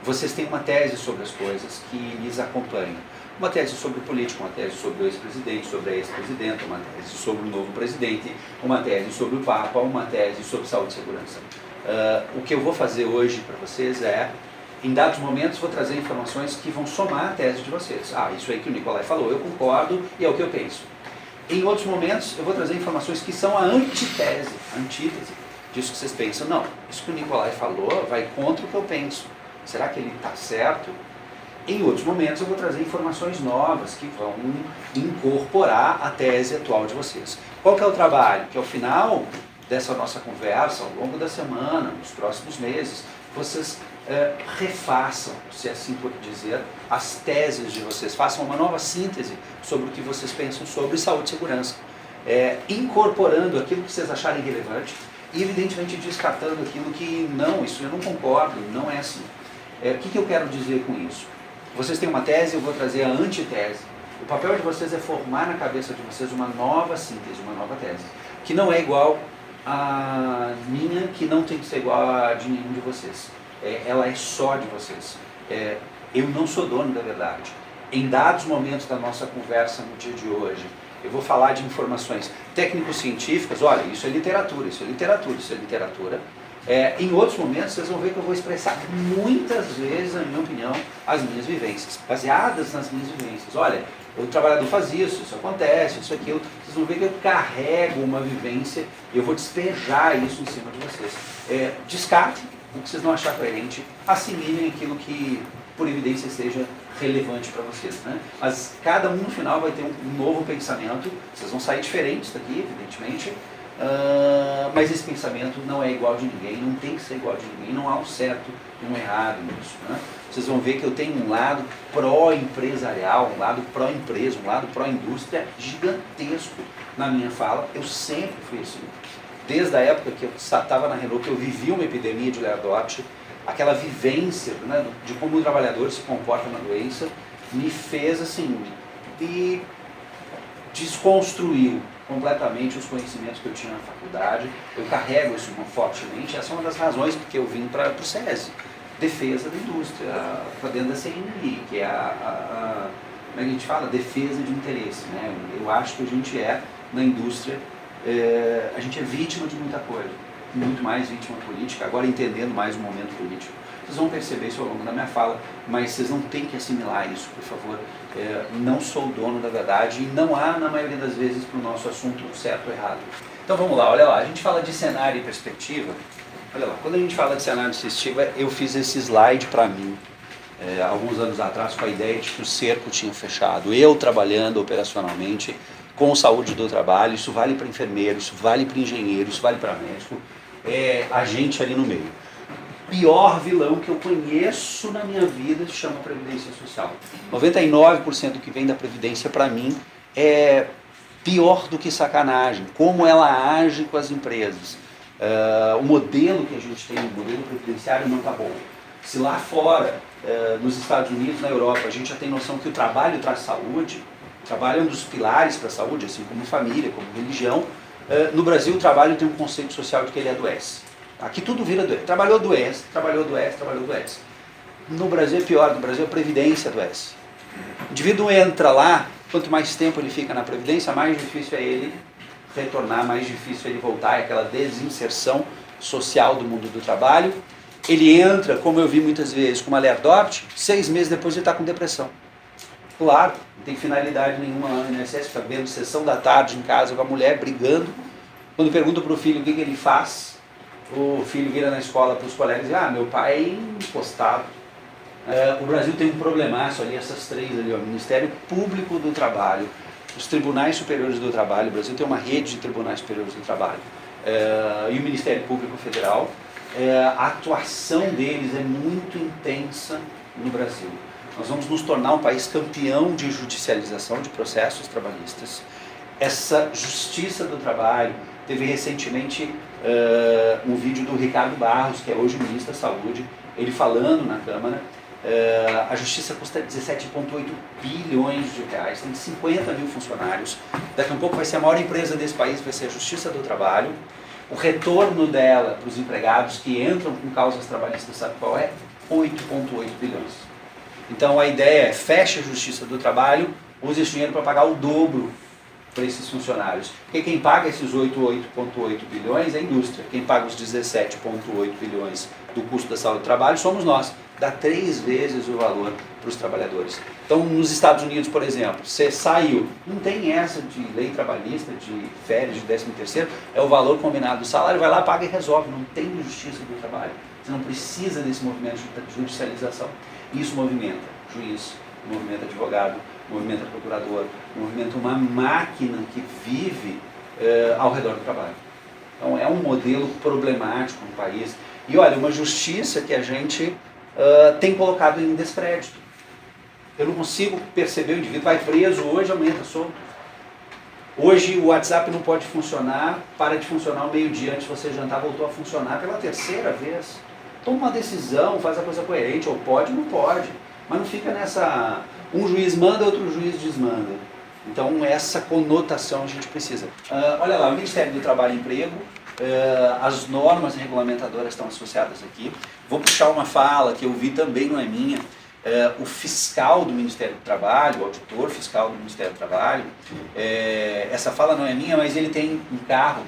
vocês têm uma tese sobre as coisas que lhes acompanham. Uma tese sobre o político, uma tese sobre o ex-presidente, sobre a ex-presidenta, uma tese sobre o novo presidente, uma tese sobre o Papa, uma tese sobre saúde e segurança. O que eu vou fazer hoje para vocês é, em dados momentos, vou trazer informações que vão somar a tese de vocês. Ah, isso aí que o Nicolai falou, eu concordo e é o que eu penso. Em outros momentos, eu vou trazer informações que são a antítese disso que vocês pensam. Não, isso que o Nicolai falou vai contra o que eu penso. Será que ele está certo? Em outros momentos eu vou trazer informações novas que vão incorporar a tese atual de vocês. Qual que é o trabalho? Que ao final dessa nossa conversa, ao longo da semana, nos próximos meses, vocês refaçam, se assim por dizer, as teses de vocês, façam uma nova síntese sobre o que vocês pensam sobre saúde e segurança, incorporando aquilo que vocês acharem relevante e evidentemente descartando aquilo que não, isso eu não concordo, não é assim. O que eu quero dizer com isso? Vocês têm uma tese, eu vou trazer a antitese. O papel de vocês é formar na cabeça de vocês uma nova síntese, uma nova tese, que não é igual à minha, que não tem que ser igual a de nenhum de vocês. Ela é só de vocês. Eu não sou dono da verdade. Em dados momentos da nossa conversa no dia de hoje, eu vou falar de informações técnico-científicas. Olha, isso é literatura, isso é literatura, isso é literatura. Em outros momentos, vocês vão ver que eu vou expressar muitas vezes, na minha opinião, as minhas vivências, baseadas nas minhas vivências. Olha, o trabalhador faz isso, isso acontece, isso, aquilo. Vocês vão ver que eu carrego uma vivência e eu vou despejar isso em cima de vocês. Descartem o que vocês não acharem coerente, assimilem aquilo que, por evidência, seja relevante para vocês, né? Mas cada um no final vai ter um novo pensamento, vocês vão sair diferentes daqui, evidentemente, mas esse pensamento não é igual de ninguém, não tem que ser igual de ninguém, não há um certo e um errado nisso, né? Vocês vão ver que eu tenho um lado pró-empresarial, um lado pró-empresa, um lado pró-indústria gigantesco na minha fala. Eu sempre fui assim. Desde a época que eu estava na Renault, que eu vivi uma epidemia de Lerdopt, aquela vivência, né, de como o trabalhador se comporta na doença, me fez assim, e desconstruiu completamente os conhecimentos que eu tinha na faculdade. Eu carrego isso fortemente, essa é uma das razões porque eu vim para o SESI, defesa da indústria, para dentro da CNI, que é como é que a gente fala? Defesa de interesse, né? Eu acho que a gente na indústria, a gente é vítima de muita coisa, muito mais vítima política, agora entendendo mais o momento político. Vocês vão perceber isso ao longo da minha fala, mas vocês não têm que assimilar isso, por favor. Não sou o dono da verdade e não há, na maioria das vezes, para o nosso assunto certo ou errado. Então vamos lá, olha lá, a gente fala de cenário e perspectiva. Olha lá, quando a gente fala de cenário e perspectiva, eu fiz esse slide para mim, alguns anos atrás, com a ideia de que o cerco tinha fechado. Eu trabalhando operacionalmente com saúde do trabalho, isso vale para enfermeiro, isso vale para engenheiro, isso vale para médico, a gente ali no meio. Pior vilão que eu conheço na minha vida se chama Previdência Social. 99% do que vem da Previdência, para mim, é pior do que sacanagem. Como ela age com as empresas. O modelo que a gente tem, o modelo previdenciário, não está bom. Se lá fora, nos Estados Unidos, na Europa, a gente já tem noção que o trabalho traz saúde, o trabalho é um dos pilares para a saúde, assim como família, como religião, no Brasil o trabalho tem um conceito social de que ele adoece. Aqui tudo vira doença. Trabalhou, adoece, trabalhou, adoece, trabalhou, adoece. No Brasil é pior, no Brasil a Previdência adoece. O indivíduo entra lá, quanto mais tempo ele fica na Previdência, mais difícil é ele retornar, mais difícil é ele voltar, é aquela desinserção social do mundo do trabalho. Ele entra, como eu vi muitas vezes, com uma Lerdopt, 6 meses depois ele está com depressão. Claro, não tem finalidade nenhuma lá no INSS, fica vendo sessão da tarde em casa com a mulher, brigando. Quando pergunta para o filho o que ele faz, o filho vira na escola para os colegas e diz, meu pai é encostado. O Brasil tem um problemaço ali, essas três ali, o Ministério Público do Trabalho, os Tribunais Superiores do Trabalho, o Brasil tem uma rede de Tribunais Superiores do Trabalho, e o Ministério Público Federal, a atuação deles é muito intensa no Brasil. Nós vamos nos tornar um país campeão de judicialização de processos trabalhistas. Essa justiça do trabalho, teve recentemente um vídeo do Ricardo Barros, que é hoje ministro da Saúde, ele falando na Câmara, a justiça custa 17,8 bilhões de reais, tem 50 mil funcionários, daqui a um pouco vai ser a maior empresa desse país, vai ser a Justiça do Trabalho. O retorno dela para os empregados que entram com causas trabalhistas, sabe qual é? 8,8 bilhões. Então a ideia é, fecha a Justiça do Trabalho, use esse dinheiro para pagar o dobro para esses funcionários. Porque quem paga esses 8,8 bilhões é a indústria. Quem paga os 17,8 bilhões do custo da saúde do trabalho somos nós. Dá 3 vezes o valor para os trabalhadores. Então, nos Estados Unidos, por exemplo, você saiu, não tem essa de lei trabalhista, de férias, de 13º, é o valor combinado do salário, vai lá, paga e resolve. Não tem justiça do trabalho. Você não precisa desse movimento de judicialização. Isso movimenta juiz, movimenta advogado, movimenta procurador, movimenta uma máquina que vive ao redor do trabalho. Então é um modelo problemático no país. E olha, uma justiça que a gente tem colocado em descrédito. Eu não consigo perceber o indivíduo, vai preso hoje, amanhã está solto. Hoje o WhatsApp não pode funcionar, para de funcionar ao meio-dia, antes de você jantar, voltou a funcionar pela 3ª vez. Toma uma decisão, faz a coisa coerente, ou pode ou não pode. Mas não fica nessa... Um juiz manda, outro juiz desmanda. Então essa conotação a gente precisa. Olha lá, o Ministério do Trabalho e Emprego, as normas regulamentadoras estão associadas aqui. Vou puxar uma fala que eu vi também, não é minha. O fiscal do Ministério do Trabalho, o auditor fiscal do Ministério do Trabalho, essa fala não é minha, mas ele tem um carro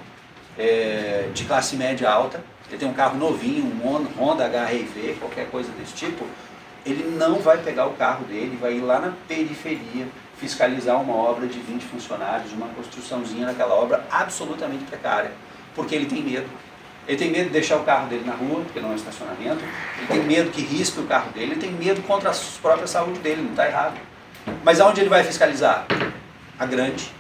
de classe média alta, ele tem um carro novinho, um Honda HR-V, qualquer coisa desse tipo. Ele não vai pegar o carro dele, vai ir lá na periferia fiscalizar uma obra de 20 funcionários, uma construçãozinha naquela obra absolutamente precária, porque ele tem medo. Ele tem medo de deixar o carro dele na rua, porque não é estacionamento, ele tem medo que risque o carro dele, ele tem medo contra a própria saúde dele, não está errado. Mas aonde ele vai fiscalizar? A grande.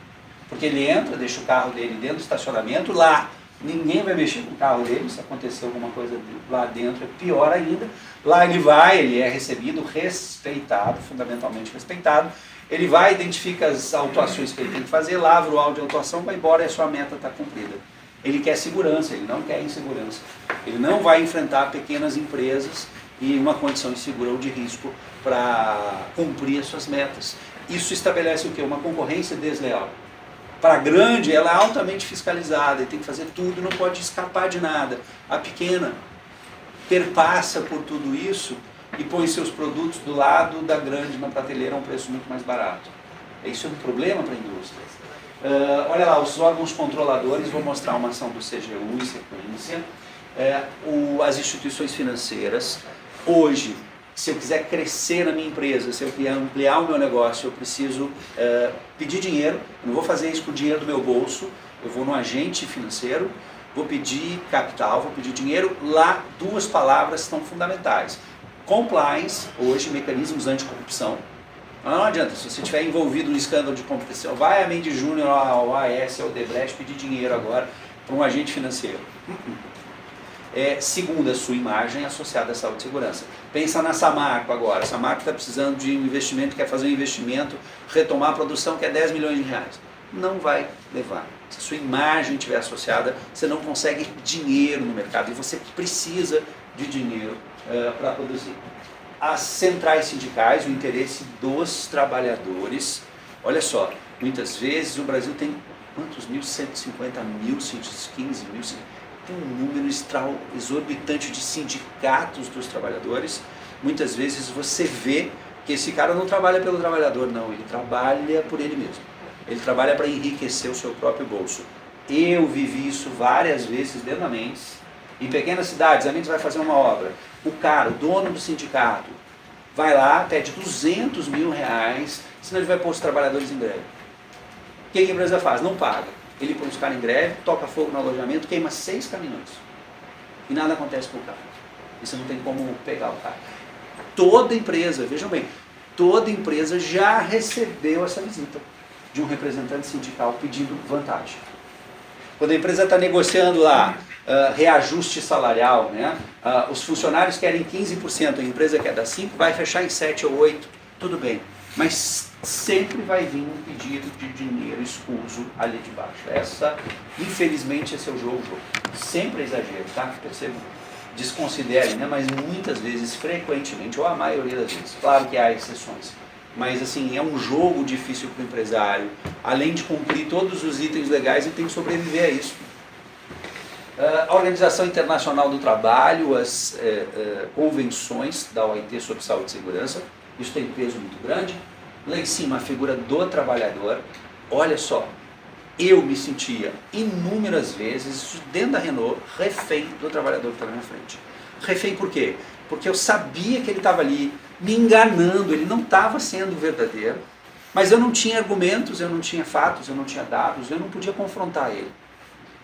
Porque ele entra, deixa o carro dele dentro do estacionamento, lá ninguém vai mexer com o carro dele, se acontecer alguma coisa lá dentro é pior ainda. Lá ele vai, ele é recebido, respeitado, fundamentalmente respeitado. Ele vai, identifica as autuações que ele tem que fazer, lavra o auto de autuação, vai embora e a sua meta está cumprida. Ele quer segurança, ele não quer insegurança. Ele não vai enfrentar pequenas empresas e uma condição insegura ou de risco para cumprir as suas metas. Isso estabelece o quê? Uma concorrência desleal. Para a grande, ela é altamente fiscalizada e tem que fazer tudo, não pode escapar de nada. A pequena perpassa por tudo isso e põe seus produtos do lado da grande na prateleira a um preço muito mais barato. Isso é um problema para a indústria. Olha lá, os órgãos controladores, vou mostrar uma ação do CGU em sequência. As instituições financeiras, hoje, se eu quiser crescer na minha empresa, se eu quiser ampliar o meu negócio, eu preciso pedir dinheiro. Eu não vou fazer isso com o dinheiro do meu bolso, eu vou no agente financeiro, vou pedir capital, vou pedir dinheiro. Lá, 2 palavras são fundamentais. Compliance, hoje, mecanismos anticorrupção. Não adianta, se você estiver envolvido no escândalo de corrupção, vai a Mendes Júnior, ao AS, ao Odebrecht pedir dinheiro agora para um agente financeiro. Segunda, sua imagem associada à saúde e segurança. Pensa na Samarco agora. A Samarco está precisando de um investimento, quer fazer um investimento, retomar a produção, que é 10 milhões de reais. Não vai levar. Se a sua imagem estiver associada, você não consegue dinheiro no mercado e você precisa de dinheiro para produzir. As centrais sindicais, o interesse dos trabalhadores. Olha só, muitas vezes o Brasil tem quantos mil? 150 mil, 115 mil, tem um número exorbitante de sindicatos dos trabalhadores. Muitas vezes você vê que esse cara não trabalha pelo trabalhador, não, ele trabalha por ele mesmo. Ele trabalha para enriquecer o seu próprio bolso. Eu vivi isso várias vezes dentro da Mendes. Em pequenas cidades, a Mendes vai fazer uma obra. O cara, o dono do sindicato, vai lá, pede 200 mil reais, senão ele vai pôr os trabalhadores em greve. O que a empresa faz? Não paga. Ele põe os caras em greve, toca fogo no alojamento, queima 6 caminhões. E nada acontece com o cara. E você não tem como pegar o cara. Toda empresa, vejam bem, toda empresa já recebeu essa visita de um representante sindical pedindo vantagem. Quando a empresa está negociando lá reajuste salarial, né? Os funcionários querem 15%, a empresa quer dar 5%, vai fechar em 7 ou 8%, tudo bem. Mas sempre vai vir um pedido de dinheiro escuso ali de baixo. Infelizmente, esse é o jogo. Sempre é exagero, tá? Percebam, desconsiderem, né? Mas muitas vezes, frequentemente, ou a maioria das vezes, claro que há exceções. Mas assim, é um jogo difícil para o empresário, além de cumprir todos os itens legais, ele tem que sobreviver a isso. A Organização Internacional do Trabalho, as convenções da OIT sobre saúde e segurança, isso tem peso muito grande. Lá em cima, a figura do trabalhador. Olha só, eu me sentia inúmeras vezes, dentro da Renault, refém do trabalhador que estava na minha frente. Refém por quê? Porque eu sabia que ele estava ali me enganando, ele não estava sendo verdadeiro, mas eu não tinha argumentos, eu não tinha fatos, eu não tinha dados, eu não podia confrontar ele,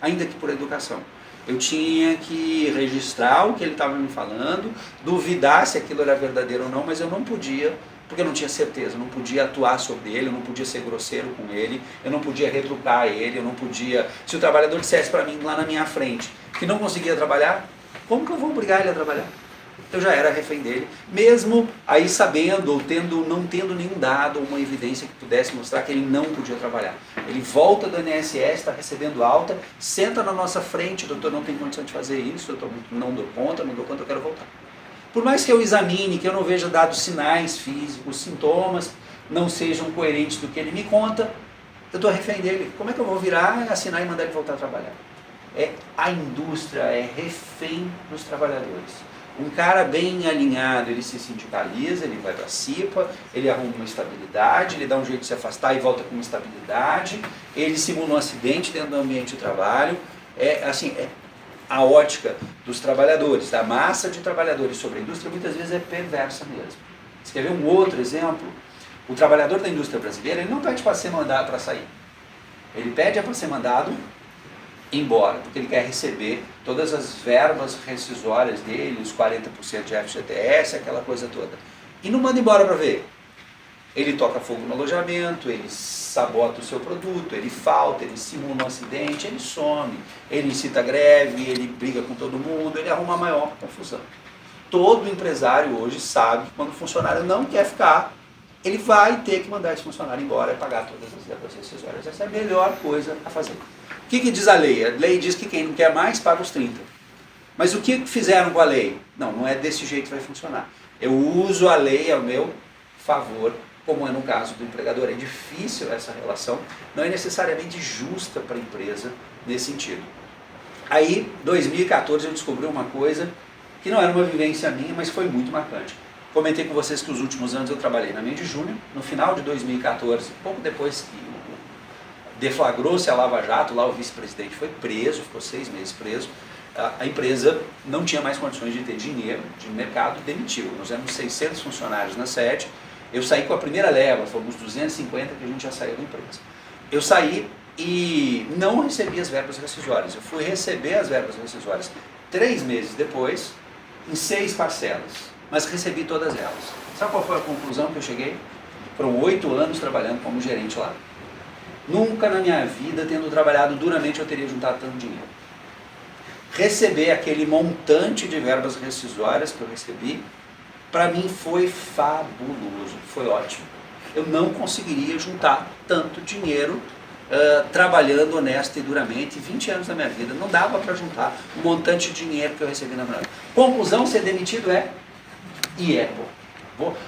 ainda que por educação. Eu tinha que registrar o que ele estava me falando, duvidar se aquilo era verdadeiro ou não, mas eu não podia, porque eu não tinha certeza, eu não podia atuar sobre ele, eu não podia ser grosseiro com ele, eu não podia retrucar ele, eu não podia... Se o trabalhador dissesse para mim lá na minha frente que não conseguia trabalhar, como que eu vou obrigar ele a trabalhar? Eu já era refém dele, mesmo aí sabendo ou não tendo nenhum dado ou uma evidência que pudesse mostrar que ele não podia trabalhar. Ele volta do INSS, está recebendo alta, senta na nossa frente, doutor, não tem condição de fazer isso, doutor, não dou conta, eu quero voltar. Por mais que eu examine, que eu não veja dados sinais físicos, sintomas, não sejam coerentes do que ele me conta, eu estou refém dele. Como é que eu vou virar, assinar e mandar ele voltar a trabalhar? A indústria é refém dos trabalhadores. Um cara bem alinhado, ele se sindicaliza, ele vai para a CIPA, ele arruma uma estabilidade, ele dá um jeito de se afastar e volta com uma estabilidade, ele simula um acidente dentro do ambiente de trabalho. A ótica dos trabalhadores, da massa de trabalhadores sobre a indústria, muitas vezes é perversa mesmo. Você quer ver um outro exemplo? O trabalhador da indústria brasileira, ele não pede para ser mandado para sair. Ele pede para ser mandado embora, porque ele quer receber todas as verbas rescisórias dele, os 40% de FGTS, aquela coisa toda. E não manda embora para ver. Ele toca fogo no alojamento, ele sabota o seu produto, ele falta, ele simula um acidente, ele some, ele incita greve, ele briga com todo mundo, ele arruma a maior confusão. Todo empresário hoje sabe que quando o funcionário não quer ficar, ele vai ter que mandar esse funcionário embora e pagar todas as verbas rescisórias. Essa é a melhor coisa a fazer. O que diz a lei? A lei diz que quem não quer mais paga os 30. Mas o que fizeram com a lei? Não é desse jeito que vai funcionar. Eu uso a lei ao meu favor, como é no caso do empregador. É difícil essa relação, não é necessariamente justa para a empresa nesse sentido. Aí, em 2014, eu descobri uma coisa que não era uma vivência minha, mas foi muito marcante. Comentei com vocês que os últimos anos eu trabalhei na Mendes Júnior. No final de 2014, pouco depois que deflagrou-se a Lava Jato, lá o vice-presidente foi preso, ficou 6 meses preso. A empresa não tinha mais condições de ter dinheiro de mercado, demitiu. Nós éramos 600 funcionários na sede. Eu saí com a primeira leva, fomos 250 que a gente já saiu da empresa. Eu saí e não recebi as verbas rescisórias. Eu fui receber as verbas rescisórias 3 meses depois, em 6 parcelas, mas recebi todas elas. Sabe qual foi a conclusão que eu cheguei? Foram 8 anos trabalhando como gerente lá. Nunca na minha vida, tendo trabalhado duramente, eu teria juntado tanto dinheiro. Receber aquele montante de verbas rescisórias que eu recebi, para mim foi fabuloso, foi ótimo. Eu não conseguiria juntar tanto dinheiro trabalhando honesta e duramente, 20 anos da minha vida, não dava para juntar o montante de dinheiro que eu recebi na minha vida. Conclusão, ser demitido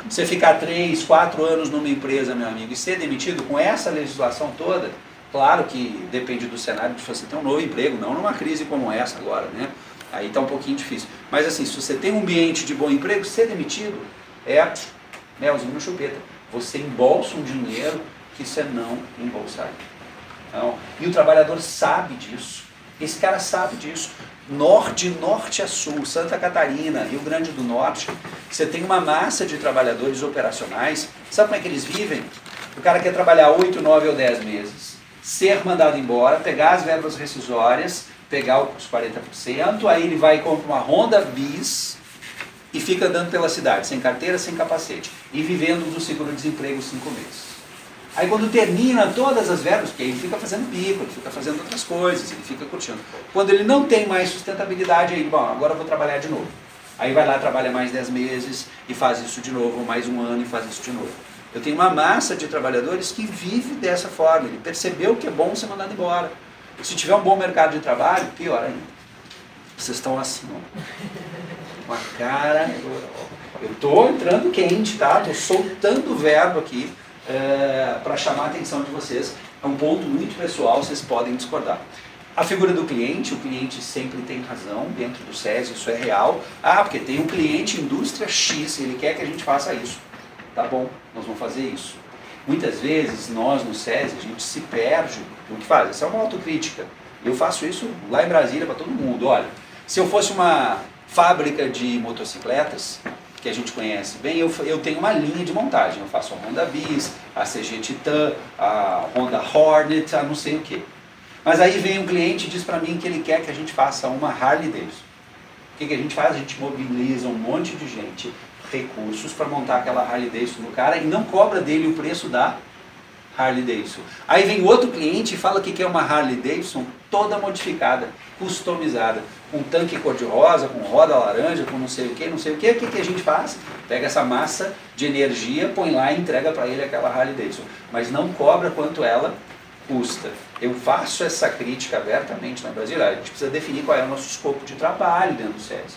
você ficar 3, 4 anos numa empresa, meu amigo, e ser demitido com essa legislação toda, claro que depende do cenário de você ter um novo emprego, não numa crise como essa agora, né? Aí está um pouquinho difícil. Mas assim, se você tem um ambiente de bom emprego, ser demitido é melzinho no chupeta. Você embolsa um dinheiro que você não embolsaria. Então, e o trabalhador sabe disso. Esse cara sabe disso. De norte a sul, Santa Catarina, Rio Grande do Norte, você tem uma massa de trabalhadores operacionais. Sabe como é que eles vivem? O cara quer trabalhar 8, 9 ou 10 meses, ser mandado embora, pegar as verbas rescisórias, pegar os 40%, aí ele vai e compra uma Honda Bis e fica andando pela cidade, sem carteira, sem capacete, e vivendo do seguro-desemprego 5 meses. Aí quando termina todas as verbas, porque ele fica fazendo bico, ele fica fazendo outras coisas, ele fica curtindo. Quando ele não tem mais sustentabilidade, aí, bom, agora eu vou trabalhar de novo. Aí vai lá, trabalha mais 10 meses e faz isso de novo, mais um ano e faz isso de novo. Eu tenho uma massa de trabalhadores que vive dessa forma, ele percebeu que é bom ser mandado embora. Se tiver um bom mercado de trabalho, pior ainda. Vocês estão assim, ó. Com a cara, eu estou entrando quente, tá? Estou soltando o verbo aqui. Para chamar a atenção de vocês, é um ponto muito pessoal, vocês podem discordar. A figura do cliente, o cliente sempre tem razão dentro do SESI, isso é real. Porque tem um cliente indústria X, ele quer que a gente faça isso. Tá bom, nós vamos fazer isso. Muitas vezes nós no SESI, a gente se perde no que faz. Essa é uma autocrítica. Eu faço isso lá em Brasília para todo mundo. Olha, se eu fosse uma fábrica de motocicletas, que a gente conhece bem, eu tenho uma linha de montagem. Eu faço a Honda Bis, a CG Titan, a Honda Hornet, a não sei o que. Mas aí vem um cliente e diz para mim que ele quer que a gente faça uma Harley Davidson. O que a gente faz? A gente mobiliza um monte de gente, recursos para montar aquela Harley Davidson do cara e não cobra dele o preço da Harley Davidson. Aí vem outro cliente e fala que quer uma Harley Davidson toda modificada, customizada, com tanque cor-de-rosa, com roda laranja, com não sei o que, não sei o que. O que a gente faz? Pega essa massa de energia, põe lá e entrega para ele aquela Harley Davidson. Mas não cobra quanto ela custa. Eu faço essa crítica abertamente na Brasília. A gente precisa definir qual é o nosso escopo de trabalho dentro do SESI.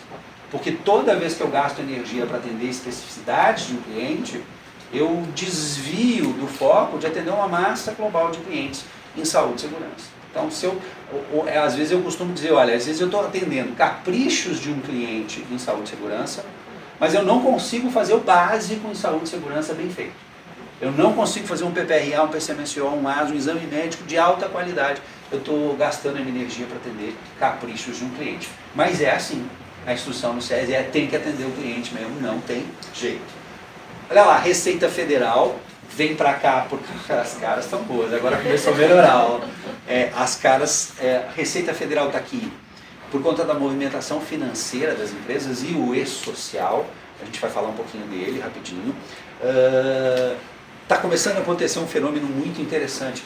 Porque toda vez que eu gasto energia para atender especificidades de um cliente, eu desvio do foco de atender uma massa global de clientes em saúde e segurança. Então, às vezes eu costumo dizer, olha, às vezes eu estou atendendo caprichos de um cliente em saúde e segurança, mas eu não consigo fazer o básico em saúde e segurança bem feito. Eu não consigo fazer um PPRA, um PCMSO, um ASO, um exame médico de alta qualidade. Eu estou gastando a minha energia para atender caprichos de um cliente. Mas é assim, a instrução no SESI tem que atender o cliente mesmo, não tem jeito. Olha lá, Receita Federal, vem para cá, porque as caras estão boas, agora começou a melhorar. Receita Federal está aqui por conta da movimentação financeira das empresas e o e-social, a gente vai falar um pouquinho dele rapidinho. Está começando a acontecer um fenômeno muito interessante.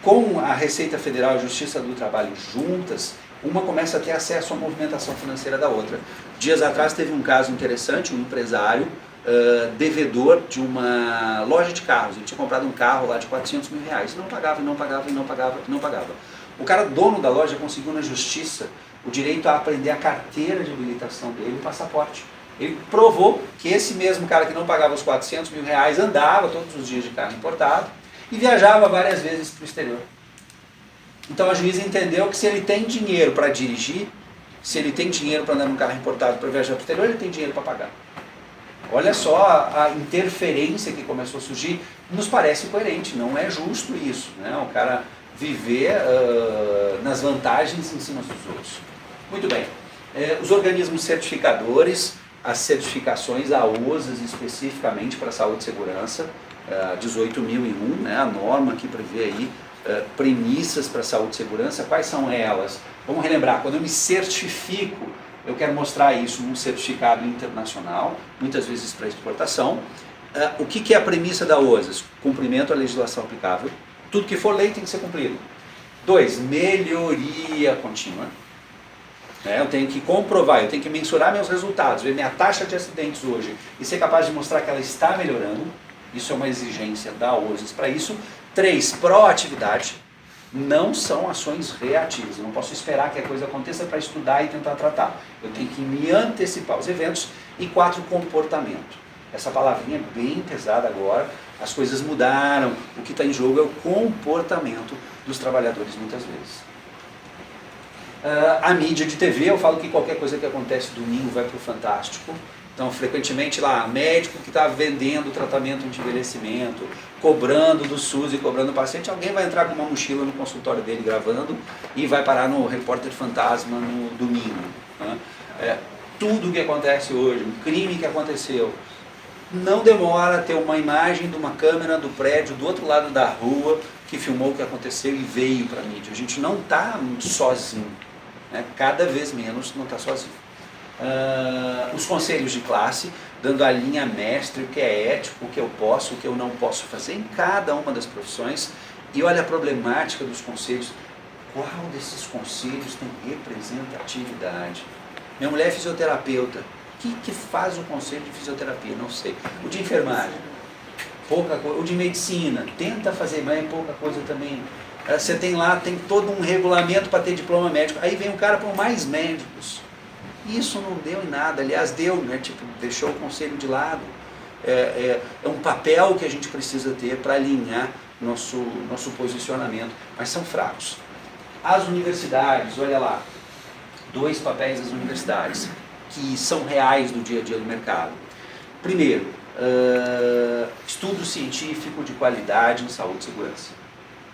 Com a Receita Federal e a Justiça do Trabalho juntas, uma começa a ter acesso à movimentação financeira da outra. Dias atrás teve um caso interessante, um empresário devedor de uma loja de carros. Ele tinha comprado um carro lá de 400 mil reais, não pagava, não pagava, não pagava, não pagava. O cara, dono da loja, conseguiu na justiça o direito a aprender a carteira de habilitação dele e o passaporte. Ele provou que esse mesmo cara que não pagava os 400 mil reais andava todos os dias de carro importado e viajava várias vezes para o exterior. Então a juíza entendeu que se ele tem dinheiro para dirigir, se ele tem dinheiro para andar num carro importado para viajar para o exterior, ele tem dinheiro para pagar. Olha só a interferência que começou a surgir, nos parece coerente, não é justo isso, né? O cara viver nas vantagens em cima dos outros. Muito bem, os organismos certificadores, as certificações, a OSAS especificamente para saúde e segurança, 18.001, né? A norma que prevê aí premissas para saúde e segurança. Quais são elas? Vamos relembrar, quando eu me certifico, eu quero mostrar isso num certificado internacional, muitas vezes para exportação. O que é a premissa da OSAS? Cumprimento à legislação aplicável. Tudo que for lei tem que ser cumprido. 2, melhoria contínua. Eu tenho que comprovar, eu tenho que mensurar meus resultados, ver minha taxa de acidentes hoje e ser capaz de mostrar que ela está melhorando. Isso é uma exigência da OSAS para isso. 3, proatividade. Não são ações reativas. Eu não posso esperar que a coisa aconteça para estudar e tentar tratar. Eu tenho que me antecipar aos eventos. E 4, comportamento. Essa palavrinha é bem pesada agora. As coisas mudaram. O que está em jogo é o comportamento dos trabalhadores muitas vezes. A mídia de TV, eu falo que qualquer coisa que acontece domingo vai para o Fantástico. Então, frequentemente lá, médico que está vendendo tratamento de envelhecimento, cobrando do SUS e cobrando o paciente, alguém vai entrar com uma mochila no consultório dele gravando e vai parar no Repórter Fantasma no domingo. Né? Tudo o que acontece hoje, um crime que aconteceu, não demora a ter uma imagem de uma câmera do prédio do outro lado da rua que filmou o que aconteceu e veio para a mídia. A gente não está sozinho, né? Cada vez menos não está sozinho. Os conselhos de classe, dando a linha mestre, o que é ético, o que eu posso, o que eu não posso fazer em cada uma das profissões. E olha a problemática dos conselhos. Qual desses conselhos tem representatividade? Minha mulher é fisioterapeuta. O que faz o conselho de fisioterapia? Não sei. O de enfermagem? Pouca coisa. O de medicina? Tenta fazer, mas é pouca coisa também. Você tem lá, tem todo um regulamento para ter diploma médico. Aí vem um cara por mais médicos. Isso não deu em nada, aliás deu, né? Tipo, deixou o conselho de lado. É um papel que a gente precisa ter para alinhar nosso posicionamento, mas são fracos. As universidades, olha lá, 2 papéis das universidades, que são reais do dia a dia do mercado. Primeiro, estudo científico de qualidade em saúde e segurança.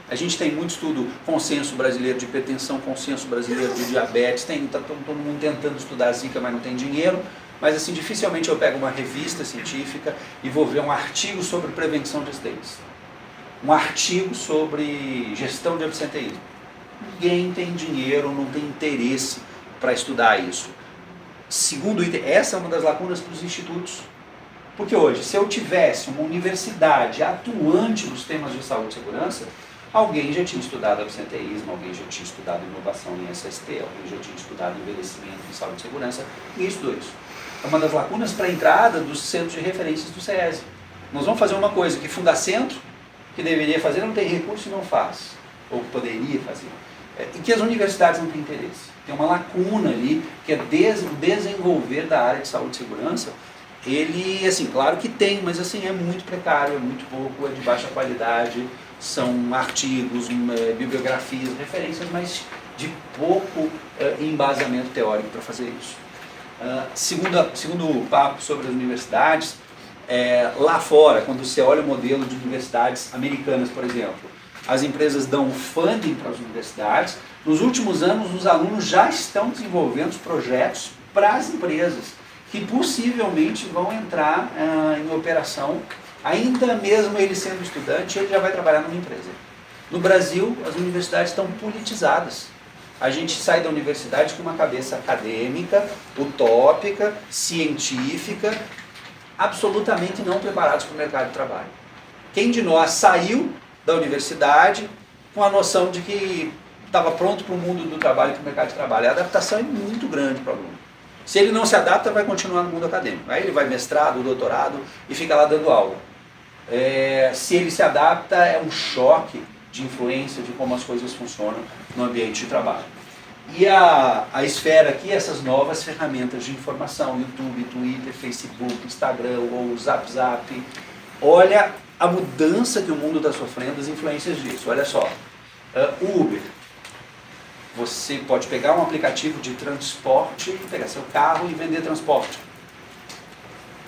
A gente tem muito estudo, consenso brasileiro de hipertensão, consenso brasileiro de diabetes, tá todo mundo tentando estudar a Zika, mas não tem dinheiro. Mas assim, dificilmente eu pego uma revista científica e vou ver um artigo sobre prevenção de acidentes. Um artigo sobre gestão de absenteísmo. Ninguém tem dinheiro, não tem interesse para estudar isso. Segundo item, essa é uma das lacunas para os institutos. Porque hoje, se eu tivesse uma universidade atuante nos temas de saúde e segurança, alguém já tinha estudado absenteísmo, alguém já tinha estudado inovação em SST, alguém já tinha estudado envelhecimento em saúde e segurança, e estudou isso. É uma das lacunas para a entrada dos centros de referências do SESI. Nós vamos fazer uma coisa que Fundacentro, que deveria fazer, não tem recurso e não faz, ou poderia fazer. E que as universidades não têm interesse. Tem uma lacuna ali, que é o desenvolver da área de saúde e segurança. Ele, assim, claro que tem, mas assim, é muito precário, é muito pouco, é de baixa qualidade, são artigos, bibliografias, referências, mas de pouco embasamento teórico para fazer isso. Segundo papo sobre as universidades, lá fora, quando você olha o modelo de universidades americanas, por exemplo, as empresas dão funding para as universidades. Nos últimos anos, os alunos já estão desenvolvendo os projetos para as empresas, que possivelmente vão entrar em operação, ainda mesmo ele sendo estudante, ele já vai trabalhar numa empresa. No Brasil, as universidades estão politizadas. A gente sai da universidade com uma cabeça acadêmica, utópica, científica, absolutamente não preparados para o mercado de trabalho. Quem de nós saiu da universidade com a noção de que estava pronto para o mundo do trabalho e para o mercado de trabalho? A adaptação é muito grande para o aluno. Se ele não se adapta, vai continuar no mundo acadêmico. Aí ele vai mestrado, doutorado e fica lá dando aula. Se ele se adapta, é um choque de influência de como as coisas funcionam no ambiente de trabalho. E a esfera aqui, essas novas ferramentas de informação, YouTube, Twitter, Facebook, Instagram, ou Zap, olha a mudança que o mundo está sofrendo, as influências disso. Olha só, Uber. Você pode pegar um aplicativo de transporte, pegar seu carro e vender transporte.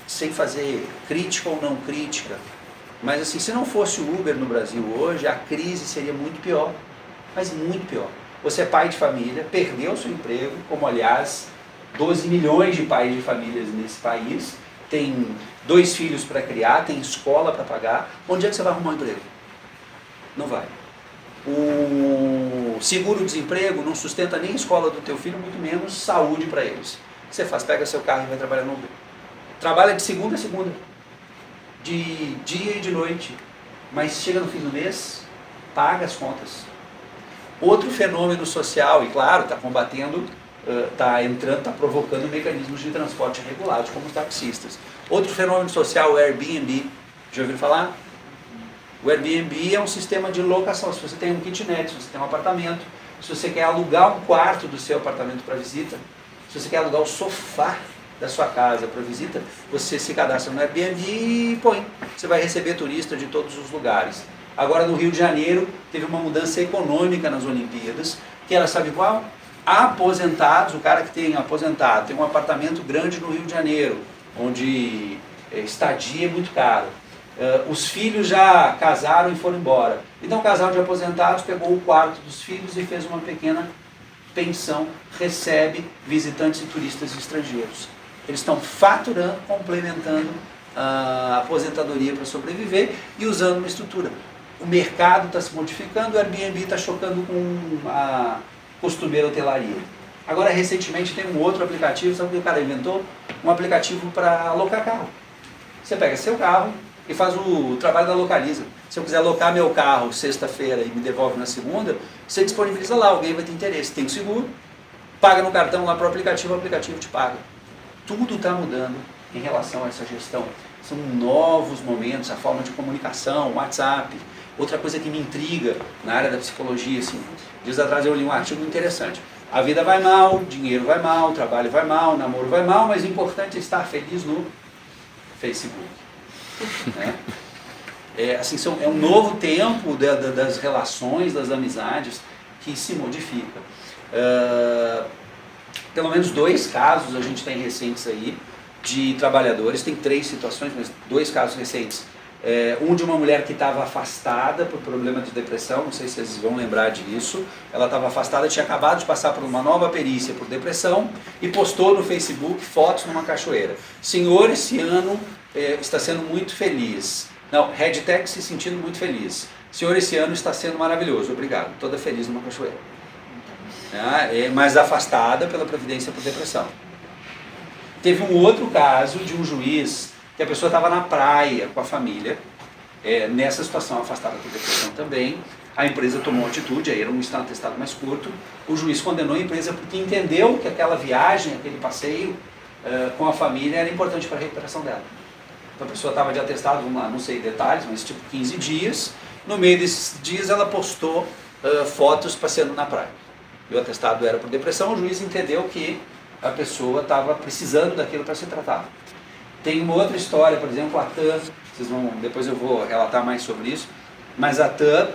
Sem fazer crítica ou não crítica. Mas assim, se não fosse o Uber no Brasil hoje, a crise seria muito pior. Mas muito pior. Você é pai de família, perdeu seu emprego, como aliás 12 milhões de pais de famílias nesse país, tem 2 filhos para criar, tem escola para pagar. Onde é que você vai arrumar um emprego? Não vai. O seguro-desemprego não sustenta nem a escola do teu filho, muito menos saúde para eles. O que você faz? Pega seu carro e vai trabalhar no Uber. Trabalha de segunda a segunda, de dia e de noite, mas chega no fim do mês, paga as contas. Outro fenômeno social, e claro, está combatendo, está provocando mecanismos de transporte regulados, como os taxistas. Outro fenômeno social, o Airbnb. Já ouviram falar? O Airbnb é um sistema de locação. Se você tem um kitnet, se você tem um apartamento, se você quer alugar um quarto do seu apartamento para visita, se você quer alugar o sofá da sua casa para visita, você se cadastra no Airbnb e põe. Você vai receber turista de todos os lugares. Agora no Rio de Janeiro teve uma mudança econômica nas Olimpíadas, que era, sabe qual? Aposentados, o cara que tem aposentado, tem um apartamento grande no Rio de Janeiro, onde estadia é muito caro. Os filhos já casaram e foram embora. Então o casal de aposentados pegou o quarto dos filhos e fez uma pequena pensão, recebe visitantes e turistas estrangeiros. Eles estão faturando, complementando a aposentadoria para sobreviver e usando uma estrutura. O mercado está se modificando, o Airbnb está chocando com a costumeira hotelaria. Agora, recentemente, tem um outro aplicativo, sabe o que o cara inventou? Um aplicativo para alocar carro. Você pega seu carro e faz o trabalho da localiza. Se eu quiser alocar meu carro sexta-feira e me devolve na segunda, você disponibiliza lá, alguém vai ter interesse. Tem o seguro, paga no cartão lá para o aplicativo te paga. Tudo está mudando em relação a essa gestão. São novos momentos, a forma de comunicação, WhatsApp. Outra coisa que me intriga na área da psicologia, assim, dias atrás eu li um artigo interessante. A vida vai mal, dinheiro vai mal, trabalho vai mal, namoro vai mal, mas o importante é estar feliz no Facebook. Né? É um novo tempo das relações, das amizades. que se modifica. Pelo menos 2 casos a gente tem recentes aí de trabalhadores, tem 3 situações, mas 2 casos recentes. Um de uma mulher que estava afastada por problema de depressão, não sei se vocês vão lembrar disso. Ela estava afastada, tinha acabado de passar por uma nova perícia por depressão e postou no Facebook fotos numa cachoeira. Senhor, esse ano está sendo muito feliz. Não, hashtag se sentindo muito feliz. Senhor, esse ano está sendo maravilhoso, obrigado. Toda feliz numa cachoeira. Mas afastada pela Previdência por depressão. Teve um outro caso de um juiz que a pessoa estava na praia com a família, nessa situação afastada por depressão também. A empresa tomou atitude, aí era um atestado mais curto. O juiz condenou a empresa porque entendeu que aquela viagem, aquele passeio com a família era importante para a recuperação dela. Então a pessoa estava de atestado, vamos lá, não sei detalhes, mas tipo 15 dias. No meio desses dias ela postou fotos passeando na praia. E o atestado era por depressão, o juiz entendeu que a pessoa estava precisando daquilo para se tratar. Tem uma outra história, por exemplo, a TAM, depois eu vou relatar mais sobre isso, mas a TAM,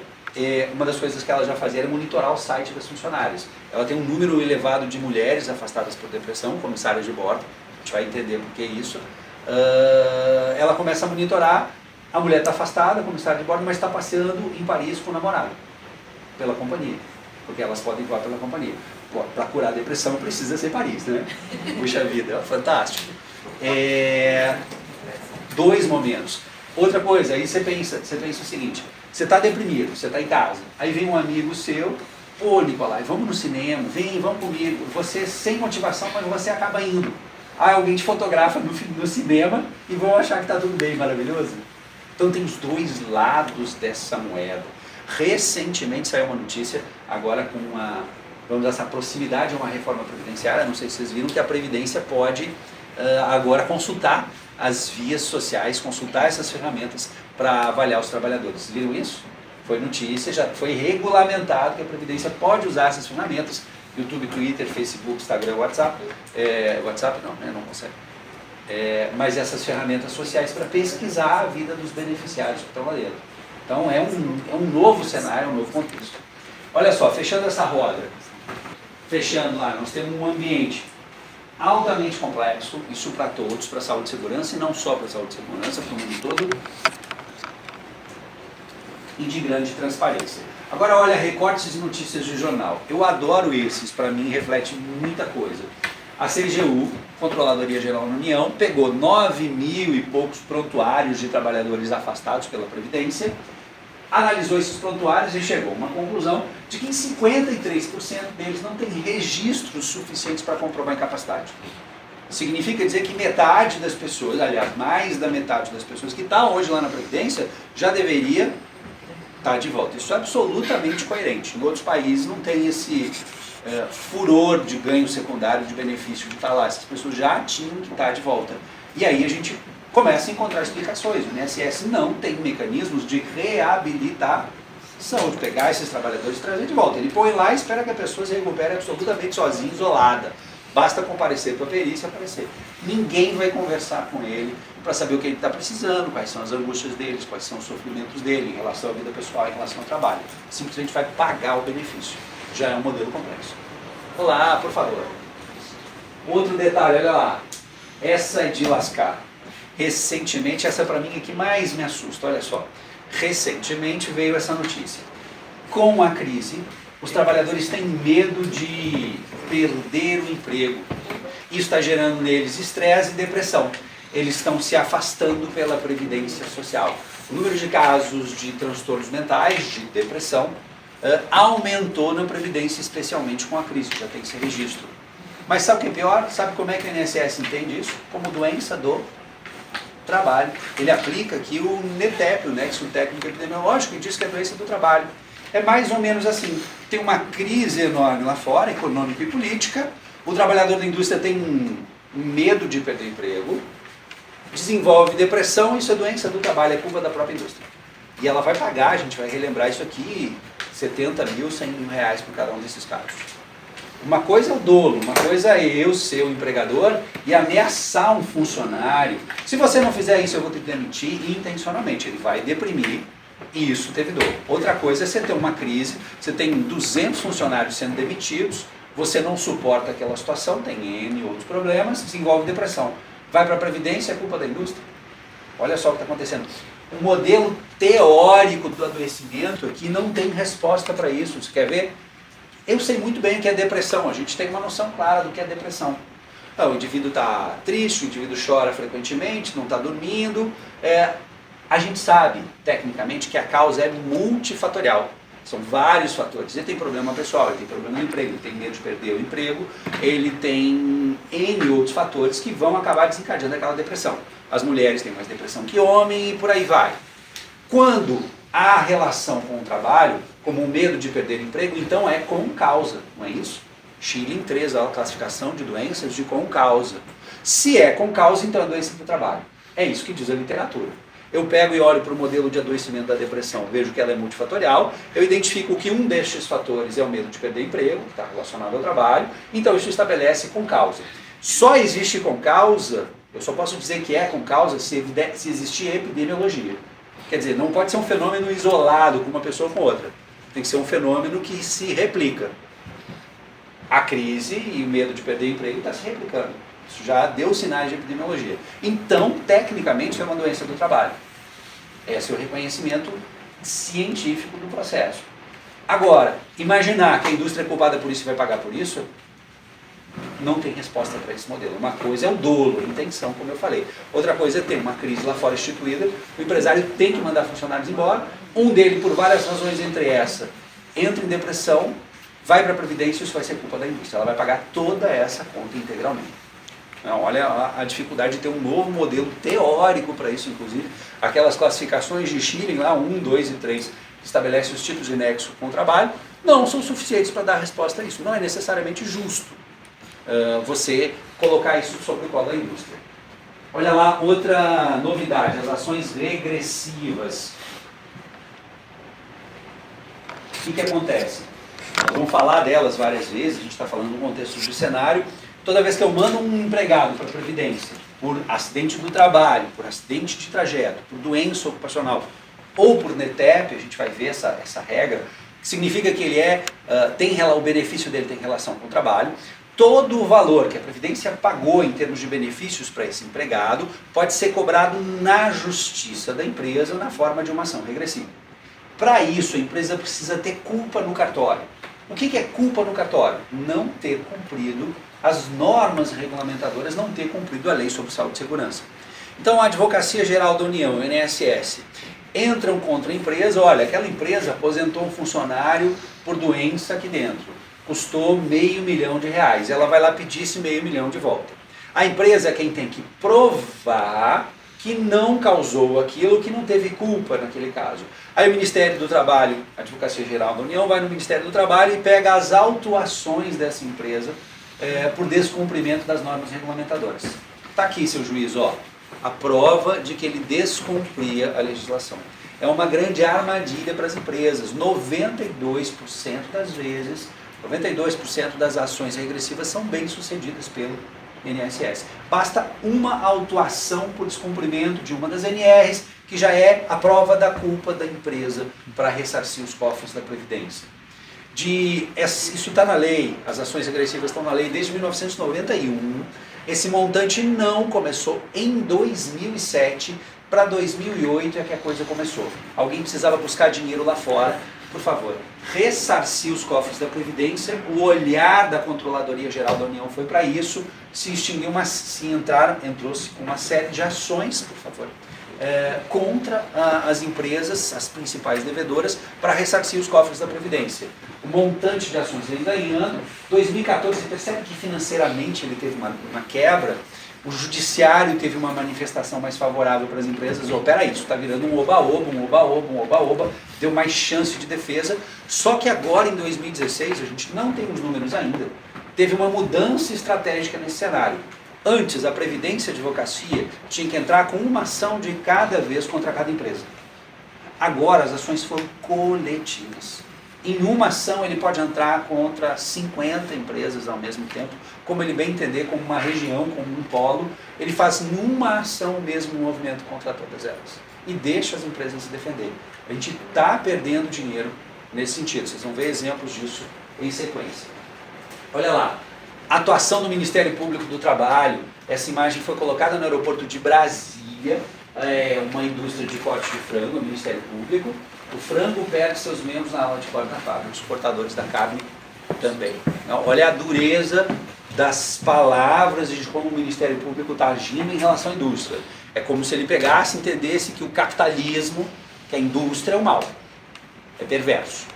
uma das coisas que ela já fazia era monitorar o site das funcionárias. Ela tem um número elevado de mulheres afastadas por depressão, comissárias de bordo, a gente vai entender por que isso. Ela começa a monitorar, a mulher está afastada, comissária de bordo, mas está passeando em Paris com o namorado, pela companhia, porque elas podem voar pela companhia. Para curar a depressão precisa ser Paris, né? Puxa vida, fantástico. 2 momentos. Outra coisa, aí você pensa o seguinte, você está deprimido, você está em casa, aí vem um amigo seu, pô Nicolai, vamos no cinema, vamos comigo, você sem motivação, mas você acaba indo. Alguém te fotografa no cinema e vão achar que está tudo bem, maravilhoso. Então tem os 2 lados dessa moeda. Recentemente saiu uma notícia, agora com essa proximidade a uma reforma previdenciária, não sei se vocês viram, que a Previdência pode agora consultar as vias sociais, consultar essas ferramentas para avaliar os trabalhadores. Viram isso? Foi notícia, já foi regulamentado que a Previdência pode usar essas ferramentas, YouTube, Twitter, Facebook, Instagram, WhatsApp. WhatsApp não, né? Não consegue. Mas essas ferramentas sociais para pesquisar a vida dos beneficiários que estão lá dentro. Então é um novo cenário, um novo contexto. Olha só, fechando essa roda, fechando lá, nós temos um ambiente altamente complexo, isso para todos, para a saúde e segurança, e não só para a saúde e segurança, para o mundo todo, e de grande transparência. Agora olha, recortes de notícias de jornal. Eu adoro esses, para mim reflete muita coisa. A CGU, Controladoria Geral da União, pegou 9.000 e poucos prontuários de trabalhadores afastados pela Previdência, analisou esses prontuários e chegou a uma conclusão de que em 53% deles não tem registros suficientes para comprovar incapacidade. Significa dizer que metade das pessoas, aliás, mais da metade das pessoas que está hoje lá na Previdência, já deveria estar de volta. Isso é absolutamente coerente. Em outros países não tem esse furor de ganho secundário, de benefício de estar lá. Essas pessoas já tinham que estar de volta. E aí a gente começa a encontrar explicações. O INSS não tem mecanismos de reabilitação, de pegar esses trabalhadores e trazer de volta. Ele põe lá e espera que a pessoa se recupere absolutamente sozinha, isolada. Basta comparecer para a perícia e aparecer. Ninguém vai conversar com ele para saber o que ele está precisando, quais são as angústias deles, quais são os sofrimentos dele em relação à vida pessoal, em relação ao trabalho. Simplesmente vai pagar o benefício. Já é um modelo complexo. Olá, por favor. Outro detalhe, olha lá. Essa é de lascar. Recentemente, essa para mim é que mais me assusta, olha só. Recentemente veio essa notícia. Com a crise, os trabalhadores têm medo de perder o emprego. Isso está gerando neles estresse e depressão. Eles estão se afastando pela Previdência Social. O número de casos de transtornos mentais, de depressão, aumentou na Previdência, especialmente com a crise, já tem esse registro. Mas sabe o que é pior? Sabe como é que o INSS entende isso? Como doença do trabalho. Ele aplica aqui o NETEP, o Nexo Técnico Epidemiológico, e diz que é doença do trabalho. É mais ou menos assim. Tem uma crise enorme lá fora, econômica e política, o trabalhador da indústria tem medo de perder emprego, desenvolve depressão, isso é doença do trabalho, é culpa da própria indústria. E ela vai pagar, a gente vai relembrar isso aqui, 70 mil, 100 mil reais por cada um desses casos. Uma coisa é o dolo, uma coisa é eu ser o empregador e ameaçar um funcionário. Se você não fizer isso, eu vou te demitir intencionalmente. Ele vai deprimir, E isso teve dor. Outra coisa é você ter uma crise, você tem 200 funcionários sendo demitidos, você não suporta aquela situação, tem N outros problemas, desenvolve depressão. Vai para a Previdência, é culpa da indústria. Olha só o que está acontecendo. O modelo teórico do adoecimento aqui não tem resposta para isso. Você quer ver? Eu sei muito bem o que é depressão, a gente tem uma noção clara do que é depressão. O indivíduo está triste, o indivíduo chora frequentemente, não está dormindo. A gente sabe, tecnicamente, que a causa é multifatorial. São vários fatores. Ele tem problema pessoal, ele tem problema no emprego, ele tem medo de perder o emprego, ele tem N outros fatores que vão acabar desencadeando aquela depressão. As mulheres têm mais depressão que homem e por aí vai. Quando há relação com o trabalho, como o medo de perder o emprego, então é com causa, não é isso? Schilling 3, a classificação de doenças de com causa. Se é com causa, então é doença do trabalho. É isso que diz a literatura. Eu pego e olho para o modelo de adoecimento da depressão, vejo que ela é multifatorial, eu identifico que um destes fatores é o medo de perder emprego, que está relacionado ao trabalho, então isso estabelece com causa. Só existe com causa, eu só posso dizer que é com causa se existir epidemiologia. Quer dizer, não pode ser um fenômeno isolado com uma pessoa ou com outra. Tem que ser um fenômeno que se replica. A crise e o medo de perder emprego está se replicando. Isso já deu sinais de epidemiologia. Então, tecnicamente, é uma doença do trabalho. Esse é o reconhecimento científico do processo. Agora, imaginar que a indústria é culpada por isso e vai pagar por isso, não tem resposta para esse modelo. Uma coisa é o dolo, a intenção, como eu falei. Outra coisa é ter uma crise lá fora instituída, o empresário tem que mandar funcionários embora, um dele, por várias razões, entre essa, entra em depressão, vai para a Previdência e isso vai ser culpa da indústria. Ela vai pagar toda essa conta integralmente. Não, olha a dificuldade de ter um novo modelo teórico para isso, inclusive. Aquelas classificações de Schilling, lá 1, 2 e 3, que estabelecem os tipos de nexo com o trabalho, não são suficientes para dar resposta a isso. Não é necessariamente justo você colocar isso sobre o colo da indústria. Olha lá, outra novidade, as ações regressivas. O que acontece? Nós vamos falar delas várias vezes, a gente está falando no contexto de cenário. Toda vez que eu mando um empregado para a Previdência, por acidente do trabalho, por acidente de trajeto, por doença ocupacional ou por NETEP, a gente vai ver essa regra, que significa que ele o benefício dele tem relação com o trabalho, todo o valor que a Previdência pagou em termos de benefícios para esse empregado pode ser cobrado na justiça da empresa na forma de uma ação regressiva. Para isso, a empresa precisa ter culpa no cartório. O que é culpa no cartório? Não ter cumprido as normas regulamentadoras, não ter cumprido a lei sobre saúde e segurança. Então a Advocacia Geral da União, o INSS, entram contra a empresa, olha, aquela empresa aposentou um funcionário por doença aqui dentro, custou R$500 mil, ela vai lá pedir esse R$500 mil de volta. A empresa é quem tem que provar que não causou aquilo, que não teve culpa naquele caso. Aí o Ministério do Trabalho, a Advocacia Geral da União, vai no Ministério do Trabalho e pega as autuações dessa empresa por descumprimento das normas regulamentadoras. Está aqui, seu juiz, ó, a prova de que ele descumpria a legislação. É uma grande armadilha para as empresas. 92% das vezes, 92% das ações regressivas são bem sucedidas pelo INSS. Basta uma autuação por descumprimento de uma das NRs, que já é a prova da culpa da empresa para ressarcir os cofres da Previdência. Isso está na lei, as ações regressivas estão na lei desde 1991. Esse montante não começou em 2007, para 2008 é que a coisa começou. Alguém precisava buscar dinheiro lá fora, por favor, ressarcir os cofres da Previdência, o olhar da Controladoria Geral da União foi para isso, entrou-se com uma série de ações, por favor, contra as empresas, as principais devedoras, para ressarcir os cofres da Previdência. O montante de ações vem ganhando. 2014, você percebe que financeiramente ele teve uma quebra, o judiciário teve uma manifestação mais favorável para as empresas. Peraí, isso está virando um oba-oba, deu mais chance de defesa. Só que agora, em 2016, a gente não tem os números ainda, teve uma mudança estratégica nesse cenário. Antes, a Previdência de Advocacia tinha que entrar com uma ação de cada vez contra cada empresa. Agora, as ações foram coletivas. Em uma ação, ele pode entrar contra 50 empresas ao mesmo tempo, como ele bem entender, como uma região, como um polo. Ele faz numa ação mesmo um movimento contra todas elas. e deixa as empresas se defenderem. A gente está perdendo dinheiro nesse sentido. Vocês vão ver exemplos disso em sequência. Olha lá, atuação do Ministério Público do Trabalho. Essa imagem foi colocada no aeroporto de Brasília, uma indústria de corte de frango, o Ministério Público. O frango perde seus membros na aula de corte da fábrica, os cortadores da carne também. Olha a dureza das palavras e de como o Ministério Público está agindo em relação à indústria. É como se ele pegasse e entendesse que o capitalismo, que a indústria é o mal, é perverso.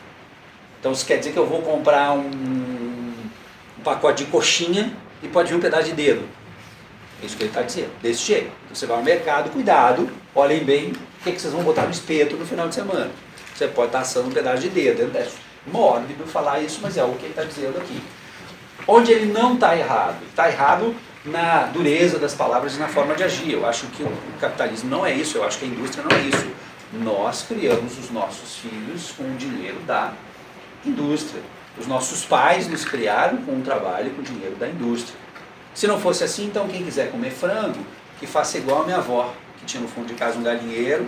Então isso quer dizer que eu vou comprar um pacote de coxinha e pode vir um pedaço de dedo. É isso que ele está dizendo, desse jeito. Então você vai ao mercado, cuidado, olhem bem o que vocês vão botar no espeto no final de semana. Você pode estar assando um pedaço de dedo. É mórbido falar isso, mas é o que ele está dizendo aqui. Onde ele não está errado? Está errado na dureza das palavras e na forma de agir. Eu acho que o capitalismo não é isso, eu acho que a indústria não é isso. Nós criamos os nossos filhos com o dinheiro da indústria. Os nossos pais nos criaram com o trabalho e com o dinheiro da indústria. Se não fosse assim, então quem quiser comer frango, que faça igual a minha avó, que tinha no fundo de casa um galinheiro,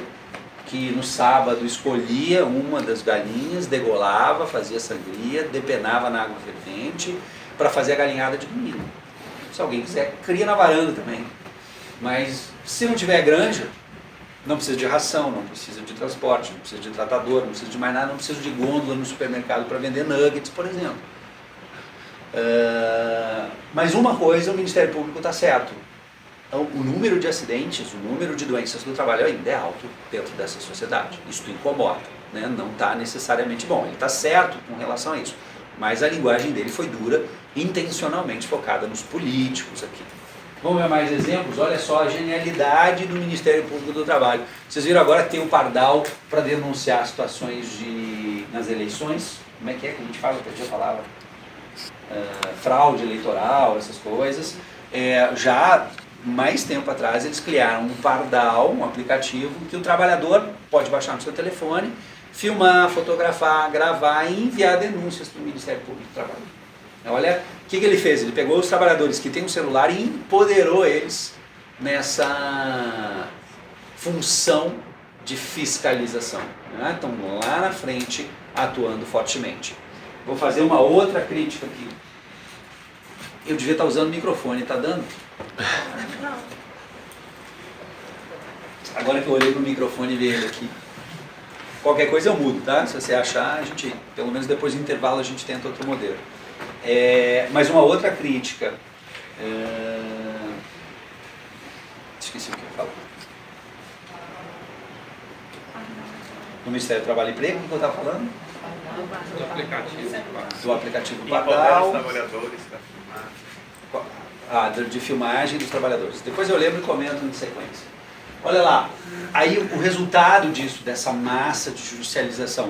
que no sábado escolhia uma das galinhas, degolava, fazia sangria, depenava na água fervente para fazer a galinhada de domingo. Se alguém quiser, cria na varanda também. Mas se não tiver granja, não precisa de ração, não precisa de transporte, não precisa de tratador, não precisa de mais nada, não precisa de gôndola no supermercado para vender nuggets, por exemplo. Mas uma coisa, o Ministério Público está certo. Então, o número de acidentes, o número de doenças do trabalho ainda é alto dentro dessa sociedade. Isso incomoda, né? Não está necessariamente bom. Ele está certo com relação a isso. Mas a linguagem dele foi dura, intencionalmente focada nos políticos aqui. Vamos ver mais exemplos? Olha só a genialidade do Ministério Público do Trabalho. Vocês viram agora que tem o pardal para denunciar situações nas eleições. Como é que a gente fala? Eu perdi a palavra. Fraude eleitoral, essas coisas. Já mais tempo atrás eles criaram um pardal, um aplicativo que o trabalhador pode baixar no seu telefone, filmar, fotografar, gravar e enviar denúncias para o Ministério Público do Trabalho. Olha o que ele fez, ele pegou os trabalhadores que têm um celular e empoderou eles nessa função de fiscalização, né? Estão lá na frente atuando fortemente. Vou fazer uma outra crítica aqui. Eu devia estar usando o microfone, está dando? Não. Agora que eu olhei no microfone e vi ele aqui. Qualquer coisa eu mudo, tá? Se você achar, a gente, pelo menos depois do intervalo, a gente tenta outro modelo. Mas uma outra crítica. Esqueci o que eu ia falar. No Ministério do Trabalho e Emprego, o que eu estava falando? Do aplicativo. Do aplicativo Pardal. Trabalhadores da de filmagem dos trabalhadores. Depois eu lembro e comento em sequência. Olha lá, aí o resultado disso, dessa massa de judicialização,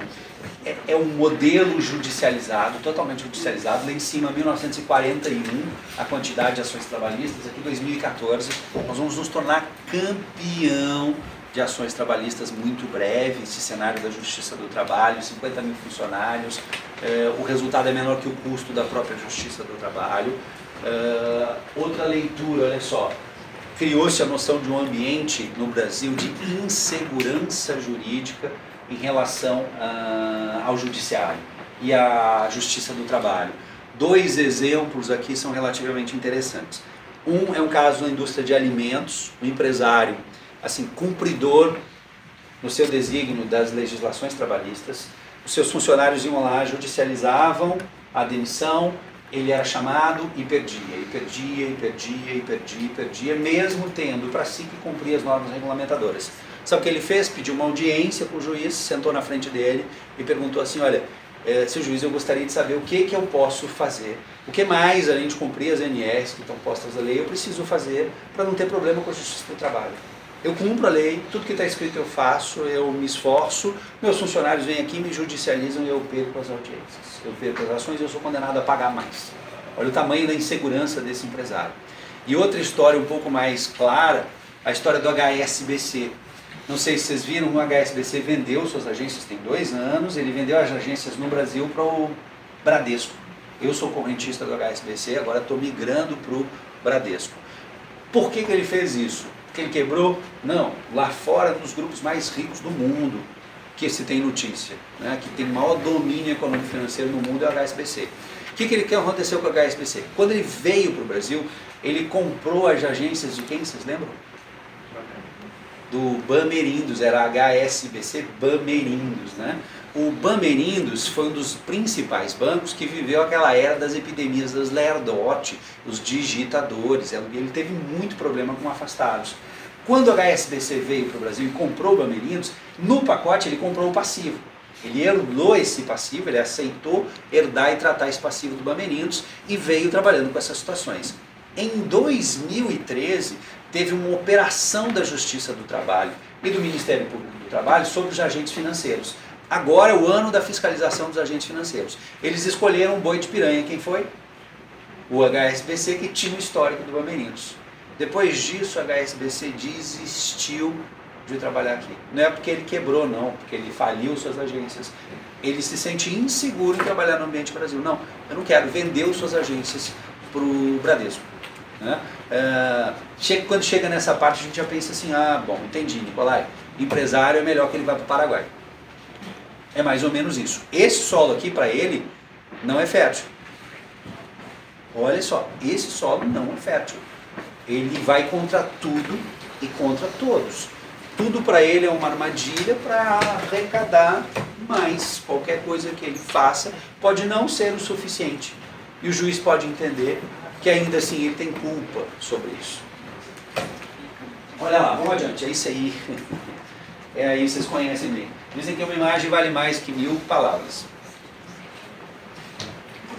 é um modelo judicializado, totalmente judicializado. Lá em cima, 1941, a quantidade de ações trabalhistas, aqui 2014, nós vamos nos tornar campeão de ações trabalhistas muito breve, esse cenário da Justiça do Trabalho, 50 mil funcionários, o resultado é menor que o custo da própria Justiça do Trabalho. Outra leitura, olha só, criou-se a noção de um ambiente no Brasil de insegurança jurídica em relação ao judiciário e à Justiça do Trabalho. Dois exemplos aqui são relativamente interessantes. Um é um caso na indústria de alimentos, o empresário, assim, cumpridor no seu desígnio das legislações trabalhistas, os seus funcionários iam lá, judicializavam a demissão, ele era chamado e perdia, mesmo tendo para si que cumprir as normas regulamentadoras. Sabe o que ele fez? Pediu uma audiência com o juiz, sentou na frente dele e perguntou assim, olha, seu juiz, eu gostaria de saber o que eu posso fazer, o que mais, além de cumprir as NRs que estão postas na lei, eu preciso fazer para não ter problema com a Justiça do Trabalho. Eu cumpro a lei, tudo que está escrito eu faço, eu me esforço, meus funcionários vêm aqui, me judicializam e eu perco as audiências, eu perco as ações e eu sou condenado a pagar mais. Olha o tamanho da insegurança desse empresário. E outra história um pouco mais clara, a história do HSBC. Não sei se vocês viram, o HSBC vendeu suas agências tem 2 anos, ele vendeu as agências no Brasil para o Bradesco. Eu sou correntista do HSBC, agora estou migrando para o Bradesco. Por que ele fez isso? Porque ele quebrou? Não. Lá fora, um dos grupos mais ricos do mundo, que se tem notícia, né? Que tem o maior domínio econômico financeiro no mundo é o HSBC. O que aconteceu com o HSBC? Quando ele veio para o Brasil, ele comprou as agências de quem, vocês lembram? Do Bamerindos, era HSBC Bamerindos, né? O Bamerindos foi um dos principais bancos que viveu aquela era das epidemias das lerdote, os digitadores, ele teve muito problema com afastados. Quando o HSBC veio para o Brasil e comprou o Bamerindos, no pacote ele comprou o passivo. Ele herdou esse passivo, ele aceitou herdar e tratar esse passivo do Bamerindos e veio trabalhando com essas situações. Em 2013, teve uma operação da Justiça do Trabalho e do Ministério Público do Trabalho sobre os agentes financeiros. Agora é o ano da fiscalização dos agentes financeiros. Eles escolheram um boi de piranha. Quem foi? O HSBC, que tinha o histórico do Bamerindos. Depois disso, o HSBC desistiu de trabalhar aqui. Não é porque ele quebrou, não, porque ele faliu suas agências. Ele se sente inseguro em trabalhar no ambiente Brasil. Não, eu não quero, vendeu suas agências para o Bradesco. Né? Quando chega nessa parte, a gente já pensa assim, bom, entendi, Nicolai, empresário é melhor que ele vá para o Paraguai. É mais ou menos isso. Esse solo aqui, para ele, não é fértil. Olha só, esse solo não é fértil. Ele vai contra tudo e contra todos. Tudo para ele é uma armadilha para arrecadar mais. Qualquer coisa que ele faça pode não ser o suficiente. E o juiz pode entender que ainda assim ele tem culpa sobre isso. Olha lá, vamos adiante, é isso aí. É aí, vocês conhecem bem. Dizem que uma imagem vale mais que 1000 palavras.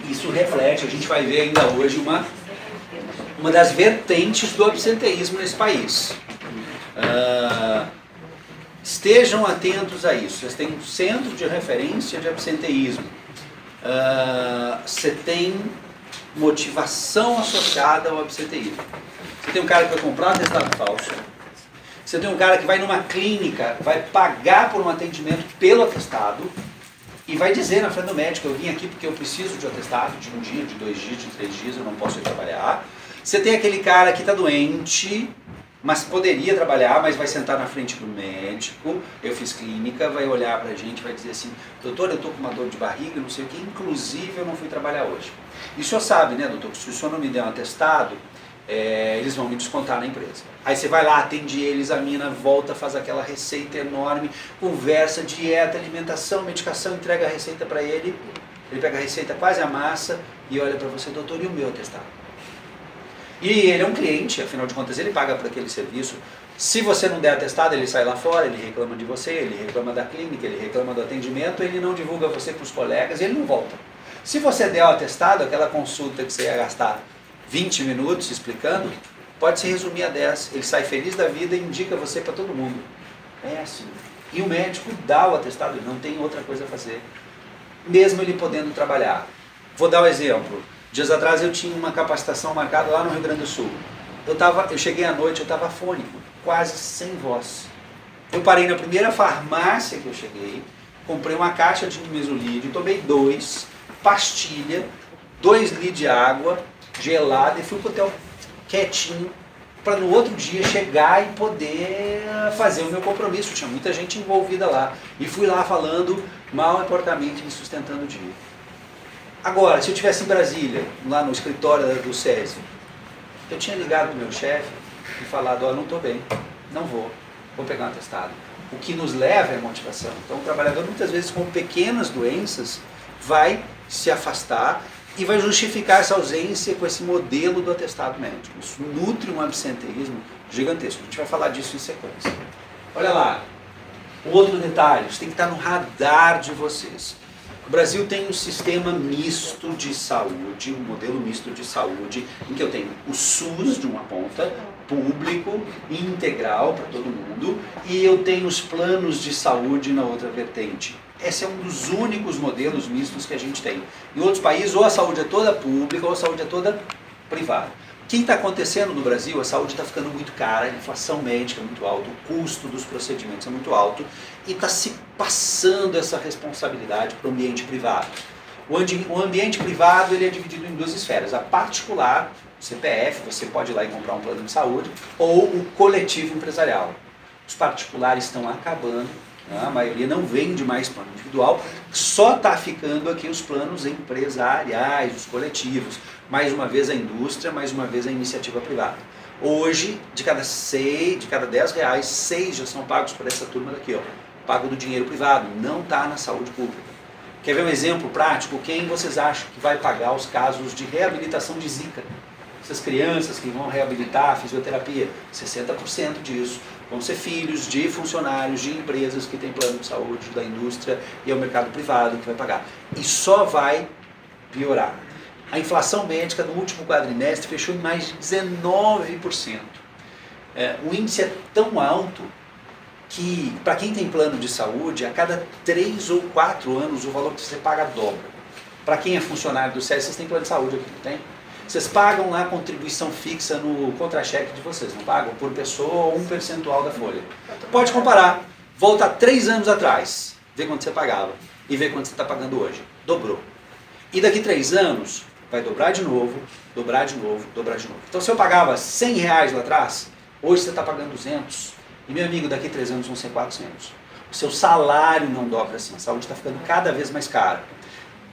Isso reflete, a gente vai ver ainda hoje uma das vertentes do absenteísmo nesse país. Estejam atentos a isso. Vocês têm um centro de referência de absenteísmo. Você tem motivação associada ao absenteísmo. Você tem um cara que vai comprar um atestado falso. Você tem um cara que vai numa clínica, vai pagar por um atendimento pelo atestado e vai dizer na frente do médico, eu vim aqui porque eu preciso de um atestado de 1 dia, de 2 dias, de 3 dias, eu não posso ir trabalhar. Você tem aquele cara que está doente, mas poderia trabalhar, mas vai sentar na frente do médico, eu fiz clínica, vai olhar pra gente, vai dizer assim, doutor, eu estou com uma dor de barriga, não sei o que, inclusive eu não fui trabalhar hoje. E o senhor sabe, né, doutor, que se o senhor não me der um atestado, eles vão me descontar na empresa. Aí você vai lá, atende ele, examina, volta, faz aquela receita enorme, conversa, dieta, alimentação, medicação, entrega a receita para ele pega a receita, quase amassa e olha para você, doutor, e o meu atestado? E ele é um cliente, afinal de contas ele paga por aquele serviço. Se você não der atestado, ele sai lá fora, ele reclama de você, ele reclama da clínica, ele reclama do atendimento, ele não divulga você para os colegas e ele não volta. Se você der o atestado, aquela consulta que você ia gastar 20 minutos explicando, pode se resumir a 10. Ele sai feliz da vida e indica você para todo mundo. É assim. E o médico dá o atestado, ele não tem outra coisa a fazer. Mesmo ele podendo trabalhar. Vou dar um exemplo. Dias atrás eu tinha uma capacitação marcada lá no Rio Grande do Sul. Eu cheguei à noite, eu estava afônico, quase sem voz. Eu parei na primeira farmácia que eu cheguei, comprei uma caixa de mesolídeo, tomei 2, pastilha, 2 litros de água gelada e fui pro hotel quietinho para no outro dia chegar e poder fazer o meu compromisso. Tinha muita gente envolvida lá. E fui lá falando mal e porcamente, me sustentando o dia. Agora, se eu estivesse em Brasília, lá no escritório do SESI, eu tinha ligado para o meu chefe e falado, não estou bem, não vou pegar um atestado. O que nos leva é a motivação. Então o trabalhador muitas vezes com pequenas doenças vai se afastar e vai justificar essa ausência com esse modelo do atestado médico. Isso nutre um absenteísmo gigantesco. A gente vai falar disso em sequência. Olha lá, um outro detalhe, isso tem que estar no radar de vocês. O Brasil tem um sistema misto de saúde, um modelo misto de saúde, em que eu tenho o SUS de uma ponta, público, integral para todo mundo, e eu tenho os planos de saúde na outra vertente. Esse é um dos únicos modelos mistos que a gente tem. Em outros países, ou a saúde é toda pública, ou a saúde é toda privada. O que está acontecendo no Brasil? A saúde está ficando muito cara, a inflação médica é muito alta, o custo dos procedimentos é muito alto, e está se passando essa responsabilidade para o ambiente privado. O ambiente privado ele é dividido em 2 esferas. A particular, CPF, você pode ir lá e comprar um plano de saúde, ou o coletivo empresarial. Os particulares estão acabando, a maioria não vende mais plano individual, só está ficando aqui os planos empresariais, os coletivos. Mais uma vez a indústria, mais uma vez a iniciativa privada. Hoje, de cada 10 reais, 6 já são pagos por essa turma daqui, ó, pago do dinheiro privado, não está na saúde pública. Quer ver um exemplo prático? Quem vocês acham que vai pagar os casos de reabilitação de Zika? Essas crianças que vão reabilitar, fisioterapia, 60% disso vão ser filhos de funcionários de empresas que têm plano de saúde, da indústria, e é o mercado privado que vai pagar. E só vai piorar. A inflação médica no último quadrimestre fechou em mais de 19%. O índice é tão alto que, para quem tem plano de saúde, a cada 3 ou 4 anos o valor que você paga dobra. Para quem é funcionário do SES, vocês têm plano de saúde aqui, não tem? Vocês pagam lá a contribuição fixa no contra-cheque de vocês, não pagam? Por pessoa ou um percentual da folha. Pode comparar, volta 3 anos atrás, vê quanto você pagava e vê quanto você está pagando hoje. Dobrou. E daqui 3 anos, vai dobrar de novo, dobrar de novo, dobrar de novo. Então se eu pagava 100 reais lá atrás, hoje você está pagando 200. E meu amigo, daqui 3 anos vão ser 400. O seu salário não dobra assim, a saúde está ficando cada vez mais cara.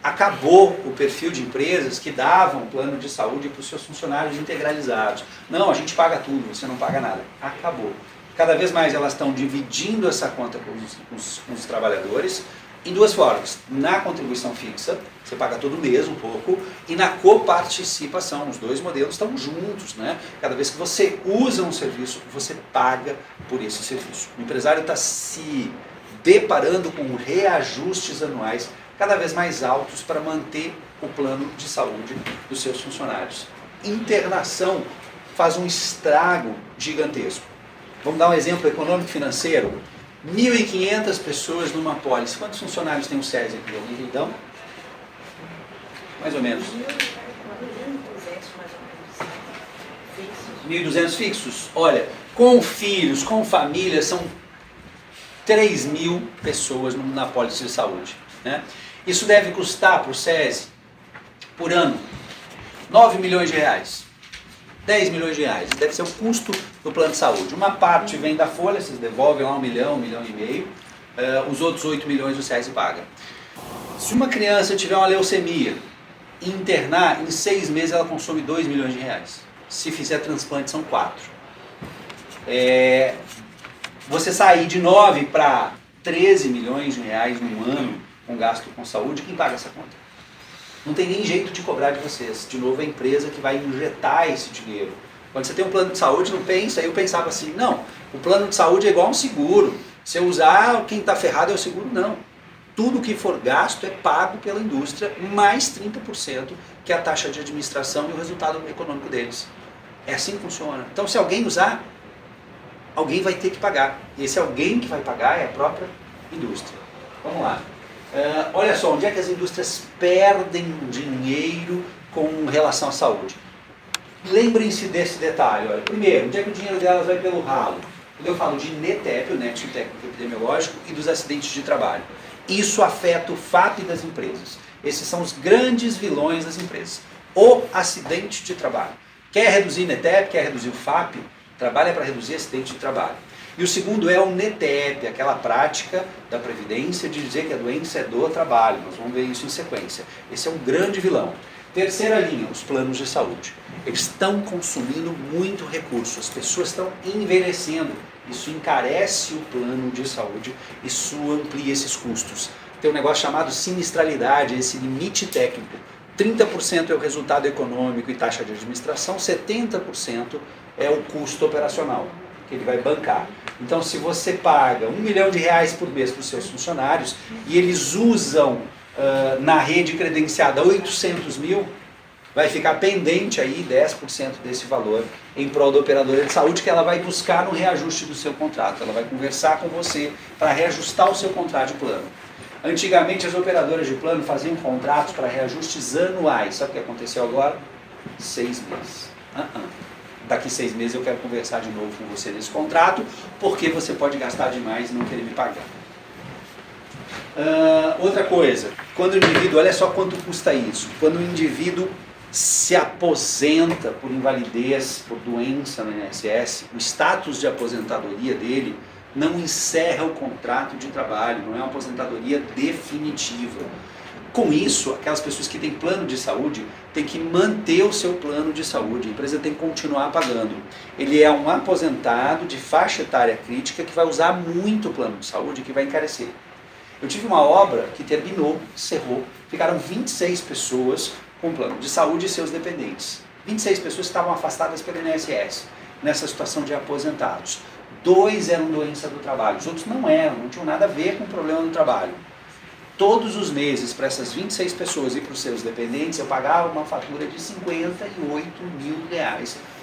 Acabou o perfil de empresas que davam plano de saúde para os seus funcionários integralizados. Não, a gente paga tudo, você não paga nada. Acabou. Cada vez mais elas estão dividindo essa conta com os trabalhadores em 2 formas. Na contribuição fixa, você paga todo mês um pouco, e na coparticipação. Os 2 modelos estão juntos, né? Cada vez que você usa um serviço, você paga por esse serviço. O empresário está se deparando com reajustes anuais cada vez mais altos para manter o plano de saúde dos seus funcionários. Internação faz um estrago gigantesco. Vamos dar um exemplo econômico-financeiro. 1.500 pessoas numa pólice. Quantos funcionários tem o SESI aqui? Alguém então? Mais ou menos. 1.200 fixos? Olha, com filhos, com família, são 3.000 pessoas na pólice de saúde, né? Isso deve custar para o SESI, por ano, 9 milhões de reais, 10 milhões de reais. Deve ser o custo do plano de saúde. Uma parte vem da folha, vocês devolvem lá 1 milhão, 1 milhão e meio, os outros 8 milhões o SESI paga. Se uma criança tiver uma leucemia e internar, em 6 meses ela consome 2 milhões de reais. Se fizer transplante são 4. Você sair de 9 para 13 milhões de reais no ano com gasto com saúde, quem paga essa conta? Não tem nem jeito de cobrar de vocês. De novo, a empresa que vai injetar esse dinheiro. Quando você tem um plano de saúde, não pensa, eu pensava assim, não, o plano de saúde é igual a um seguro. Se eu usar, quem está ferrado é o seguro, não. Tudo que for gasto é pago pela indústria, mais 30%, que é a taxa de administração e o resultado econômico deles. É assim que funciona. Então, se alguém usar, alguém vai ter que pagar. E esse alguém que vai pagar é a própria indústria. Vamos lá. Olha só, onde é que as indústrias perdem dinheiro com relação à saúde? Lembrem-se desse detalhe. Olha. Primeiro, onde é que o dinheiro delas vai pelo ralo? Quando eu falo de NETEP, o Nexo Técnico Epidemiológico, e dos acidentes de trabalho. Isso afeta o FAP das empresas. Esses são os grandes vilões das empresas. O acidente de trabalho. Quer reduzir NETEP, quer reduzir o FAP? Trabalha para reduzir acidente de trabalho. E o segundo é o NETEP, aquela prática da Previdência de dizer que a doença é do trabalho. Nós vamos ver isso em sequência. Esse é um grande vilão. Terceira linha, os planos de saúde. Eles estão consumindo muito recurso, as pessoas estão envelhecendo. Isso encarece o plano de saúde, isso amplia esses custos. Tem um negócio chamado sinistralidade, esse limite técnico. 30% é o resultado econômico e taxa de administração, 70% é o custo operacional, que ele vai bancar. Então, se você paga R$1 milhão por mês para os seus funcionários e eles usam na rede credenciada 800 mil, vai ficar pendente aí 10% desse valor em prol da operadora de saúde, que ela vai buscar no reajuste do seu contrato. Ela vai conversar com você para reajustar o seu contrato de plano. Antigamente as operadoras de plano faziam contratos para reajustes anuais. Sabe o que aconteceu agora? 6 meses. Daqui 6 meses eu quero conversar de novo com você nesse contrato, porque você pode gastar demais e não querer me pagar. Outra coisa, quando o indivíduo, olha só quanto custa isso, quando o indivíduo se aposenta por invalidez, por doença no INSS, o status de aposentadoria dele não encerra o contrato de trabalho, não é uma aposentadoria definitiva. Com isso, aquelas pessoas que têm plano de saúde têm que manter o seu plano de saúde, a empresa tem que continuar pagando. Ele é um aposentado de faixa etária crítica que vai usar muito o plano de saúde e que vai encarecer. Eu tive uma obra que terminou, encerrou, ficaram 26 pessoas com plano de saúde e seus dependentes. 26 pessoas estavam afastadas pelo INSS, nessa situação de aposentados. 2 eram doença do trabalho, os outros não eram, não tinham nada a ver com o problema do trabalho. Todos os meses, para essas 26 pessoas e para os seus dependentes, eu pagava uma fatura de R$58 mil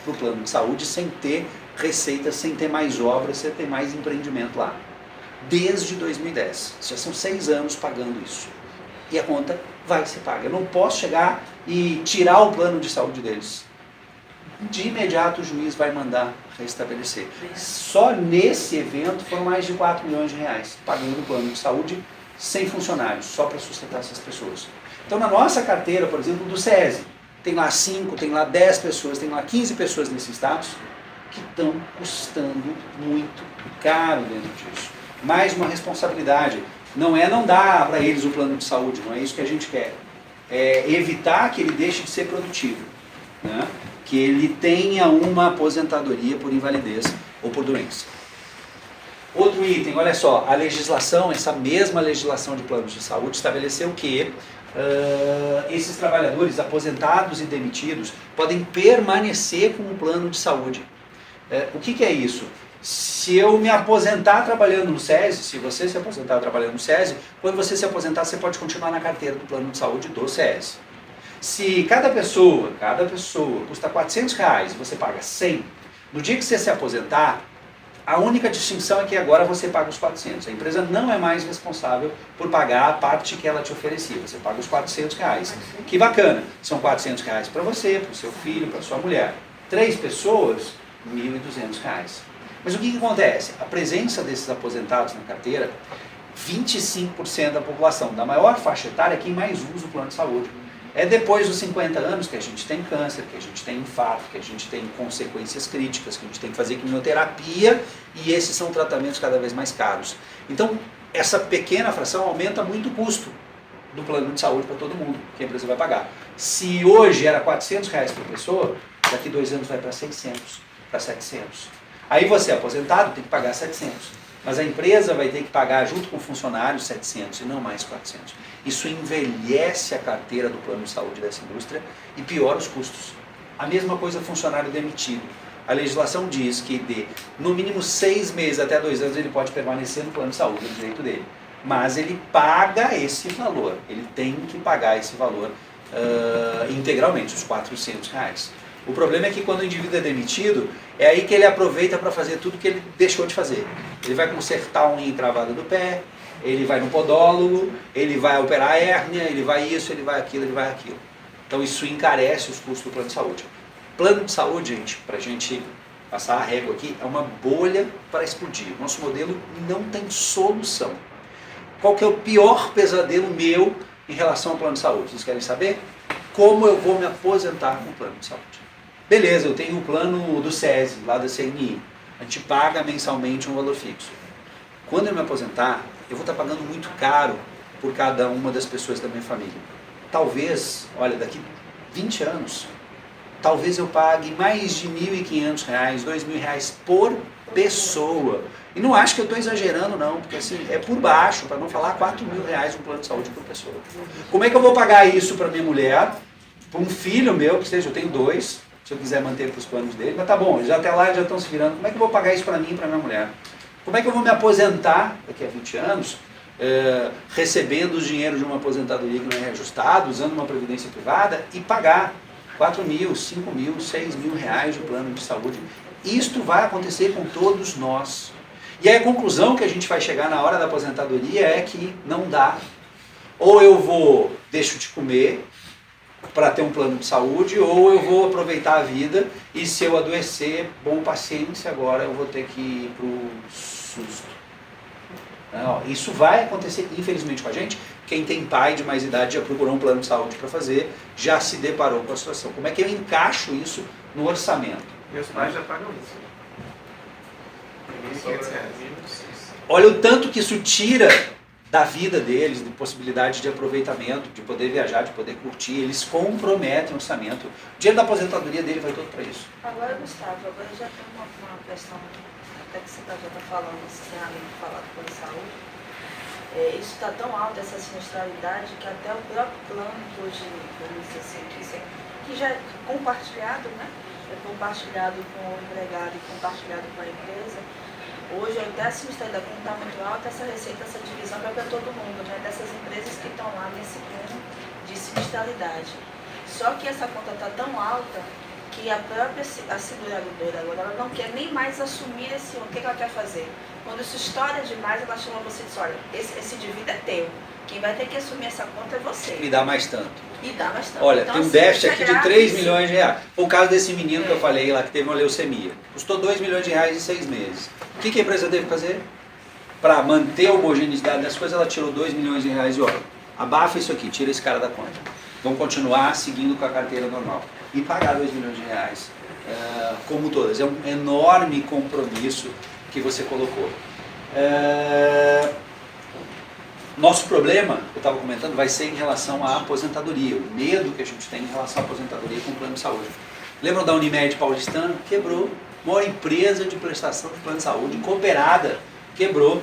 para o plano de saúde, sem ter receita, sem ter mais obras, sem ter mais empreendimento lá. Desde 2010. Já são 6 anos pagando isso. E a conta vai ser paga. Eu não posso chegar e tirar o plano de saúde deles. De imediato o juiz vai mandar restabelecer. Só nesse evento foram mais de R$4 milhões pagando o plano de saúde sem funcionários, só para sustentar essas pessoas. Então na nossa carteira, por exemplo, do SESI, tem lá 5, tem lá 10 pessoas, tem lá 15 pessoas nesse status que estão custando muito caro dentro disso. Mais uma responsabilidade. Não é não dar para eles o plano de saúde, não é isso que a gente quer. É evitar que ele deixe de ser produtivo, né? Que ele tenha uma aposentadoria por invalidez ou por doença. Outro item, olha só, a legislação, essa mesma legislação de planos de saúde estabeleceu que esses trabalhadores aposentados e demitidos podem permanecer com um plano de saúde. O que é isso? Se eu me aposentar trabalhando no SESI, se você se aposentar trabalhando no SESI, quando você se aposentar, você pode continuar na carteira do plano de saúde do SESI. Se cada pessoa custa R$400 e você paga 100, no dia que você se aposentar, a única distinção é que agora você paga os 400. A empresa não é mais responsável por pagar a parte que ela te oferecia. Você paga os R$400. Que bacana. São R$400 para você, para o seu filho, para sua mulher. 3 pessoas, R$1.200. Mas o que acontece? A presença desses aposentados na carteira, 25% da população, da maior faixa etária, é quem mais usa o plano de saúde. É depois dos 50 anos que a gente tem câncer, que a gente tem infarto, que a gente tem consequências críticas, que a gente tem que fazer quimioterapia, e esses são tratamentos cada vez mais caros. Então, essa pequena fração aumenta muito o custo do plano de saúde para todo mundo, que a empresa vai pagar. Se hoje era R$400 por pessoa, daqui 2 anos vai para 600, para 700. Aí você, aposentado, tem que pagar 700. Mas a empresa vai ter que pagar, junto com o funcionário, 700 e não mais 400. Isso envelhece a carteira do plano de saúde dessa indústria e piora os custos. A mesma coisa funcionário demitido. A legislação diz que de, no mínimo 6 meses até 2 anos, ele pode permanecer no plano de saúde, é o direito dele. Mas ele paga esse valor, ele tem que pagar esse valor integralmente, os R$400. O problema é que quando o indivíduo é demitido, é aí que ele aproveita para fazer tudo que ele deixou de fazer. Ele vai consertar a unha encravada do pé, ele vai no podólogo, ele vai operar a hérnia, ele vai isso, ele vai aquilo, ele vai aquilo. Então isso encarece os custos do plano de saúde. Plano de saúde, gente, para a gente passar a régua aqui, é uma bolha para explodir. Nosso modelo não tem solução. Qual que é o pior pesadelo meu em relação ao plano de saúde? Vocês querem saber? Como eu vou me aposentar com o plano de saúde? Beleza, eu tenho o plano do SESI, lá da CNI. A gente paga mensalmente um valor fixo. Quando eu me aposentar, eu vou estar pagando muito caro por cada uma das pessoas da minha família. Talvez, olha, daqui 20 anos, talvez eu pague mais de R$1.500, R$2.000 por pessoa. E não acho que eu estou exagerando não, porque assim, é por baixo, para não falar R$4.000 um plano de saúde por pessoa. Como é que eu vou pagar isso para minha mulher, para um filho meu, que seja, eu tenho 2, se eu quiser manter para os planos dele, mas tá bom, já até lá já estão se virando, como é que eu vou pagar isso para mim e para minha mulher? Como é que eu vou me aposentar daqui a 20 anos, recebendo o dinheiro de uma aposentadoria que não é reajustado, usando uma previdência privada e pagar R$4.000, R$5.000, R$6.000 de plano de saúde? Isto vai acontecer com todos nós. E aí a conclusão que a gente vai chegar na hora da aposentadoria é que não dá. Ou eu deixo de comer para ter um plano de saúde, ou eu vou aproveitar a vida e se eu adoecer, bom, paciência, agora eu vou ter que ir para o susto. Não, isso vai acontecer, infelizmente, com a gente, Quem tem pai de mais idade já procurou um plano de saúde para fazer, já se deparou com a situação. Como é que eu encaixo isso no orçamento? Meus pais já pagam isso. Olha o tanto que isso tira da vida deles, de possibilidade de aproveitamento, de poder viajar, de poder curtir. Eles comprometem o orçamento. O dinheiro da aposentadoria dele vai todo para isso. Agora, Gustavo, agora já tem uma questão, até que você já está falando, você tem além de falar do plano de saúde, isso está tão alto, essa sinistralidade, que até o próprio plano hoje, vamos dizer assim, que já é compartilhado, né? É compartilhado com o empregado e compartilhado com a empresa. Hoje, até a sinistralidade, como está muito alta, essa receita, essa divisão vai para todo mundo, né? Dessas empresas que estão lá nesse plano de sinistralidade. Só que essa conta está tão alta que a própria seguradora agora ela não quer nem mais assumir esse. O que ela quer fazer? Quando isso estoura demais, ela chama você e diz, olha, esse de vida é teu. Quem vai ter que assumir essa conta é você. Me dá mais tanto. E dá mais tanto. Olha, então, tem um assim, déficit aqui de 3 milhões de reais. Foi o caso desse menino que eu falei lá, que teve uma leucemia. Custou 2 milhões de reais em 6 meses. O que a empresa teve que fazer? Para manter a homogeneidade das coisas, ela tirou 2 milhões de reais e olha, abafa isso aqui, tira esse cara da conta. Vamos continuar seguindo com a carteira normal. E pagar 2 milhões de reais, como todas. É um enorme compromisso que você colocou. Nosso problema, eu estava comentando, vai ser em relação à aposentadoria, o medo que a gente tem em relação à aposentadoria com o plano de saúde. Lembram da Unimed paulistana? Quebrou. Maior empresa de prestação de plano de saúde, cooperada, quebrou.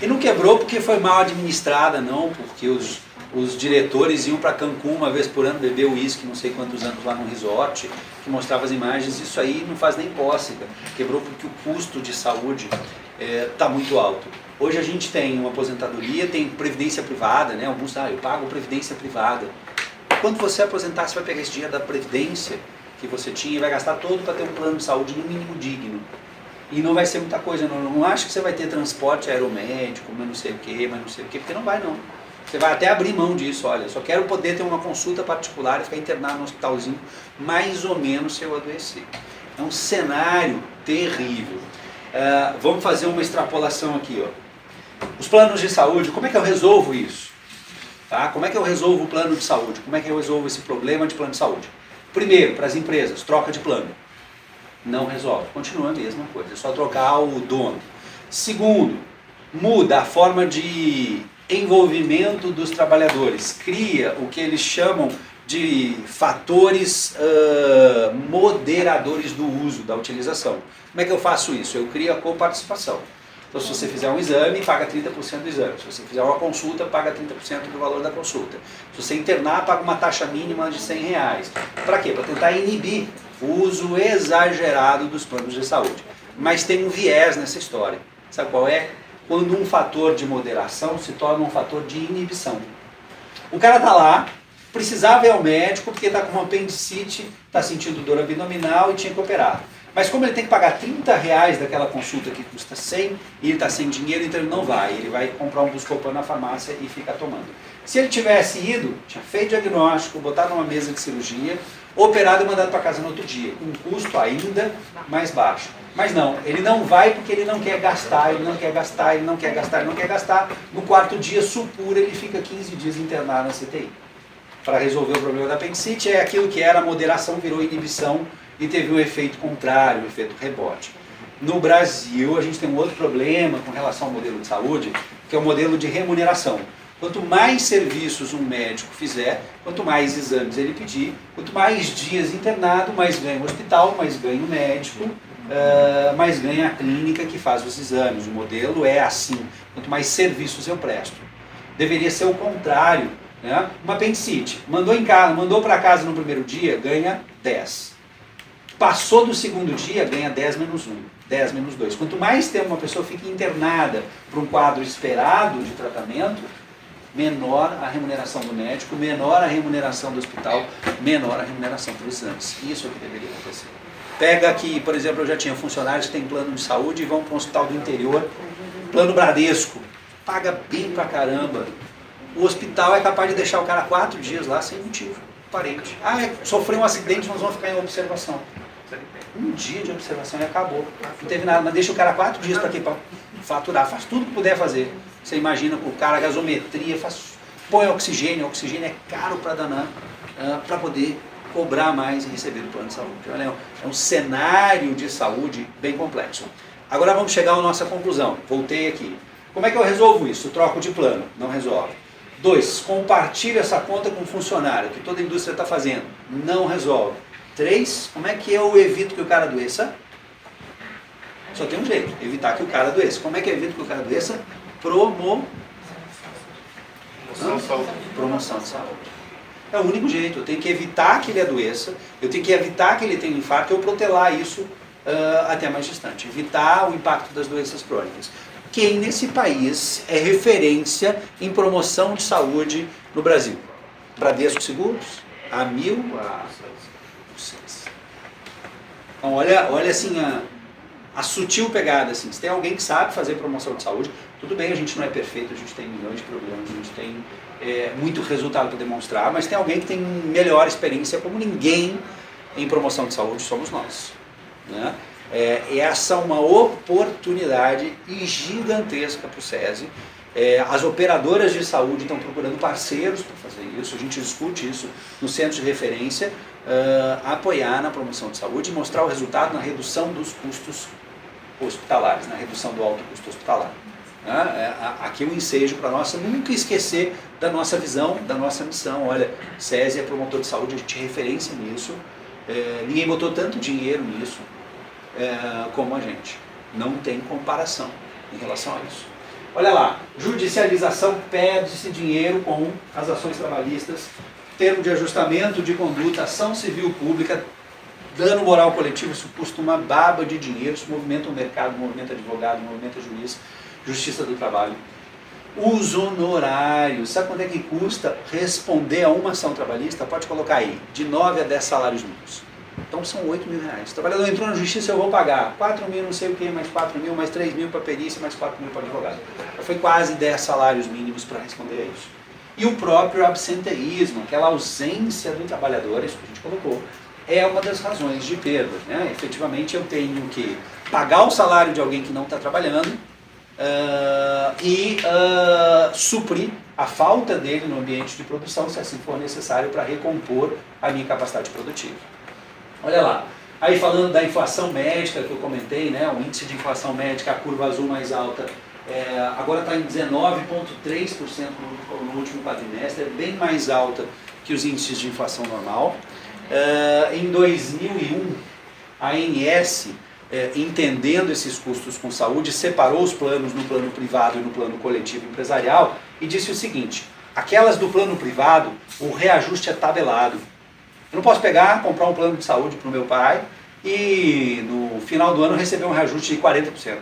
E não quebrou porque foi mal administrada, não, porque os diretores iam para Cancún uma vez por ano beber uísque, não sei quantos anos lá no resort, que mostrava as imagens, isso aí não faz nem cócega. Quebrou porque o custo de saúde está muito alto. Hoje a gente tem uma aposentadoria, tem previdência privada, né? Alguns eu pago previdência privada. Quando você aposentar, você vai pegar esse dinheiro da previdência que você tinha e vai gastar todo para ter um plano de saúde no mínimo digno. E não vai ser muita coisa, não acho que você vai ter transporte aeromédico, mas não sei o que, porque não vai não. Você vai até abrir mão disso, olha, só quero poder ter uma consulta particular e ficar internado no hospitalzinho, mais ou menos se eu adoecer. É um cenário terrível. Vamos fazer uma extrapolação aqui, ó. Os planos de saúde, como é que eu resolvo isso? Tá? Como é que eu resolvo o plano de saúde? Como é que eu resolvo esse problema de plano de saúde? Primeiro, para as empresas, troca de plano. Não resolve, continua a mesma coisa, é só trocar o dono. Segundo, muda a forma de envolvimento dos trabalhadores, cria o que eles chamam de fatores moderadores do uso, da utilização. Como é que eu faço isso? Eu crio a coparticipação. Então, se você fizer um exame, paga 30% do exame. Se você fizer uma consulta, paga 30% do valor da consulta. Se você internar, paga uma taxa mínima de R$100. Para quê? Para tentar inibir o uso exagerado dos planos de saúde. Mas tem um viés nessa história. Sabe qual é? Quando um fator de moderação se torna um fator de inibição. O cara está lá, precisava ir ao médico porque está com uma apendicite, está sentindo dor abdominal e tinha que operar. Mas como ele tem que pagar R$30 daquela consulta que custa 100 e ele está sem dinheiro, então ele não vai. Ele vai comprar um Buscopan na farmácia e fica tomando. Se ele tivesse ido, tinha feito diagnóstico, botado numa mesa de cirurgia, operado e mandado para casa no outro dia, com um custo ainda mais baixo. Mas não, ele não vai porque ele não quer gastar, ele não quer gastar, ele não quer gastar, ele não quer gastar. No quarto dia, supura, ele fica 15 dias internado na CTI. Para resolver o problema da apendicite, aquilo que era moderação virou inibição e teve um efeito contrário, um efeito rebote. No Brasil, a gente tem um outro problema com relação ao modelo de saúde, que é o modelo de remuneração. Quanto mais serviços um médico fizer, quanto mais exames ele pedir, quanto mais dias internado, mais ganha o hospital, mais ganha o médico, mais ganha a clínica que faz os exames. O modelo é assim, quanto mais serviços eu presto. Deveria ser o contrário, né? Uma apendicite, mandou para casa no primeiro dia, ganha 10. Passou do segundo dia, ganha 10 menos 1, 10 menos 2. Quanto mais tempo uma pessoa fica internada para um quadro esperado de tratamento, menor a remuneração do médico, menor a remuneração do hospital, menor a remuneração dos exames. Isso é o que deveria acontecer. Pega aqui, por exemplo, eu já tinha funcionários que têm plano de saúde e vão para um hospital do interior, plano Bradesco, paga bem pra caramba. O hospital é capaz de deixar o cara 4 dias lá sem motivo aparente. Sofreu um acidente, nós vamos ficar em observação. Um dia de observação e acabou. Não teve nada, mas deixa o cara 4 dias para quê? Para faturar, faz tudo que puder fazer. Você imagina o cara, gasometria, faz põe oxigênio é caro para danar, para poder cobrar mais e receber do plano de saúde. Olha, é um cenário de saúde bem complexo. Agora vamos chegar à nossa conclusão. Voltei aqui. Como é que eu resolvo isso? Eu troco de plano. Não resolve. 2. Compartilho essa conta com o funcionário, que toda a indústria está fazendo. Não resolve. 3. Como é que eu evito que o cara adoeça? Só tem um jeito, evitar que o cara adoeça. Como é que eu evito que o cara adoeça? Promoção de saúde. É o único jeito. Eu tenho que evitar que ele adoeça, eu tenho que evitar que ele tenha um infarto, eu protelar isso até mais distante. Evitar o impacto das doenças crônicas. Quem nesse país é referência em promoção de saúde no Brasil? Bradesco Seguros, a Amil, a vocês. Então olha assim a sutil pegada, assim. Se tem alguém que sabe fazer promoção de saúde, tudo bem, a gente não é perfeito, a gente tem milhões de problemas, a gente tem muito resultado para demonstrar, mas tem alguém que tem melhor experiência como ninguém em promoção de saúde, somos nós. Né? Essa é uma oportunidade gigantesca para o SESI. As operadoras de saúde estão procurando parceiros para fazer isso, a gente discute isso no centro de referência, apoiar na promoção de saúde e mostrar o resultado na redução dos custos hospitalares, na redução do alto custo hospitalar. Aqui um ensejo para nós nunca esquecer da nossa visão, da nossa missão. Olha, SESI é promotor de saúde, a gente referência nisso, ninguém botou tanto dinheiro nisso como a gente. Não tem comparação em relação a isso. Olha lá, judicialização, perde-se dinheiro com as ações trabalhistas, termo de ajustamento de conduta, ação civil pública, dano moral coletivo, isso custa uma baba de dinheiro, isso movimenta o mercado, movimenta advogado, movimenta juiz, justiça do trabalho. Os honorários, sabe quanto é que custa responder a uma ação trabalhista? Pode colocar aí, de 9 a 10 salários mínimos. Então são R$8.000. O trabalhador entrou na justiça, eu vou pagar 4 mil, não sei o que, mais 4 mil, mais 3 mil para perícia, mais 4 mil para advogado. Foi quase 10 salários mínimos para responder a isso. E o próprio absenteísmo, aquela ausência do trabalhador, isso que a gente colocou, é uma das razões de perda. Né? Efetivamente eu tenho que pagar o salário de alguém que não está trabalhando e suprir a falta dele no ambiente de produção, se assim for necessário, para recompor a minha capacidade produtiva. Olha lá, aí falando da inflação médica que eu comentei, né, o índice de inflação médica, a curva azul mais alta, agora está em 19,3% no último quadrimestre, é bem mais alta que os índices de inflação normal. Em 2001, a ANS, entendendo esses custos com saúde, separou os planos no plano privado e no plano coletivo empresarial e disse o seguinte: aquelas do plano privado, o reajuste é tabelado. Eu não posso pegar, comprar um plano de saúde para o meu pai e no final do ano receber um reajuste de 40%.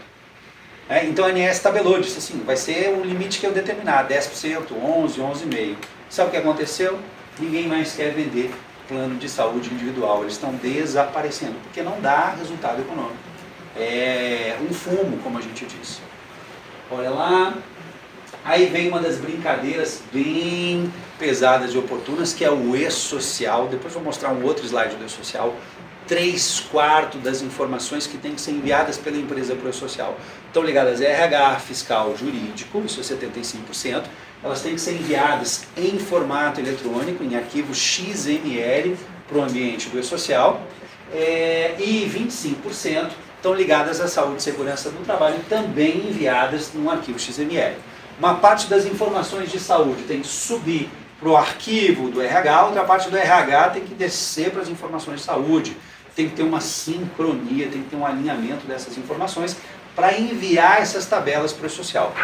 Então a ANS tabelou, disse assim, vai ser o limite que eu determinar, 10%, 11%, 11,5%. Sabe o que aconteceu? Ninguém mais quer vender plano de saúde individual, eles estão desaparecendo, porque não dá resultado econômico. É um fumo, como a gente disse. Olha lá, aí vem uma das brincadeiras bem pesadas e oportunas, que é o e-social. Depois vou mostrar um outro slide do e-social. 3/4 das informações que têm que ser enviadas pela empresa para o e-social estão ligadas a RH, fiscal, jurídico, isso é 75%. Elas têm que ser enviadas em formato eletrônico, em arquivo XML, para o ambiente do e-social. E 25% estão ligadas à saúde e segurança do trabalho, também enviadas num arquivo XML. Uma parte das informações de saúde tem que subir para o arquivo do RH, outra parte do RH tem que descer para as informações de saúde. Tem que ter uma sincronia, tem que ter um alinhamento dessas informações para enviar essas tabelas para o social.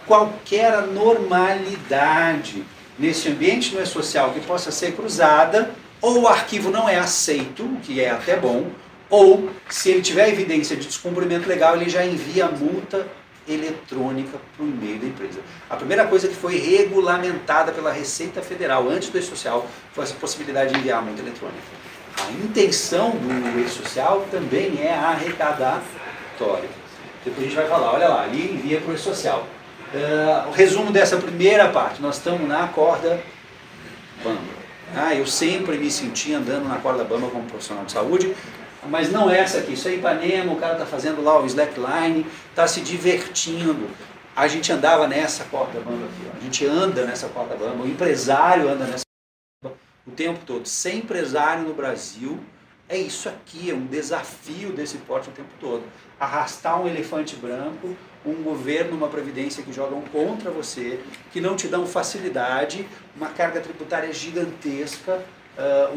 Qualquer anormalidade nesse ambiente no e-social que possa ser cruzada, ou o arquivo não é aceito, o que é até bom, ou se ele tiver evidência de descumprimento legal, ele já envia a multa eletrônica para o e-mail da empresa. A primeira coisa que foi regulamentada pela Receita Federal antes do e-social foi essa possibilidade de enviar a multa eletrônica. A intenção do e-social também é arrecadatória. Depois a gente vai falar, olha lá, ali envia para o e-social. O resumo dessa primeira parte, nós estamos na corda bamba. Eu sempre me senti andando na corda bamba como profissional de saúde, mas não é essa aqui, isso é Ipanema, o cara está fazendo lá o slackline, está se divertindo. A gente andava nessa corda bamba aqui, ó. A gente anda nessa corda bamba, o empresário anda nessa corda bamba o tempo todo. Ser empresário no Brasil é isso aqui, é um desafio desse porte o tempo todo. Arrastar um elefante branco, um governo, uma previdência que jogam contra você, que não te dão facilidade, uma carga tributária gigantesca,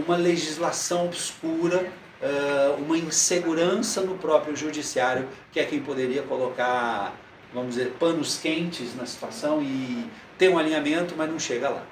uma legislação obscura, uma insegurança no próprio judiciário, que é quem poderia colocar, vamos dizer, panos quentes na situação e ter um alinhamento, mas não chega lá.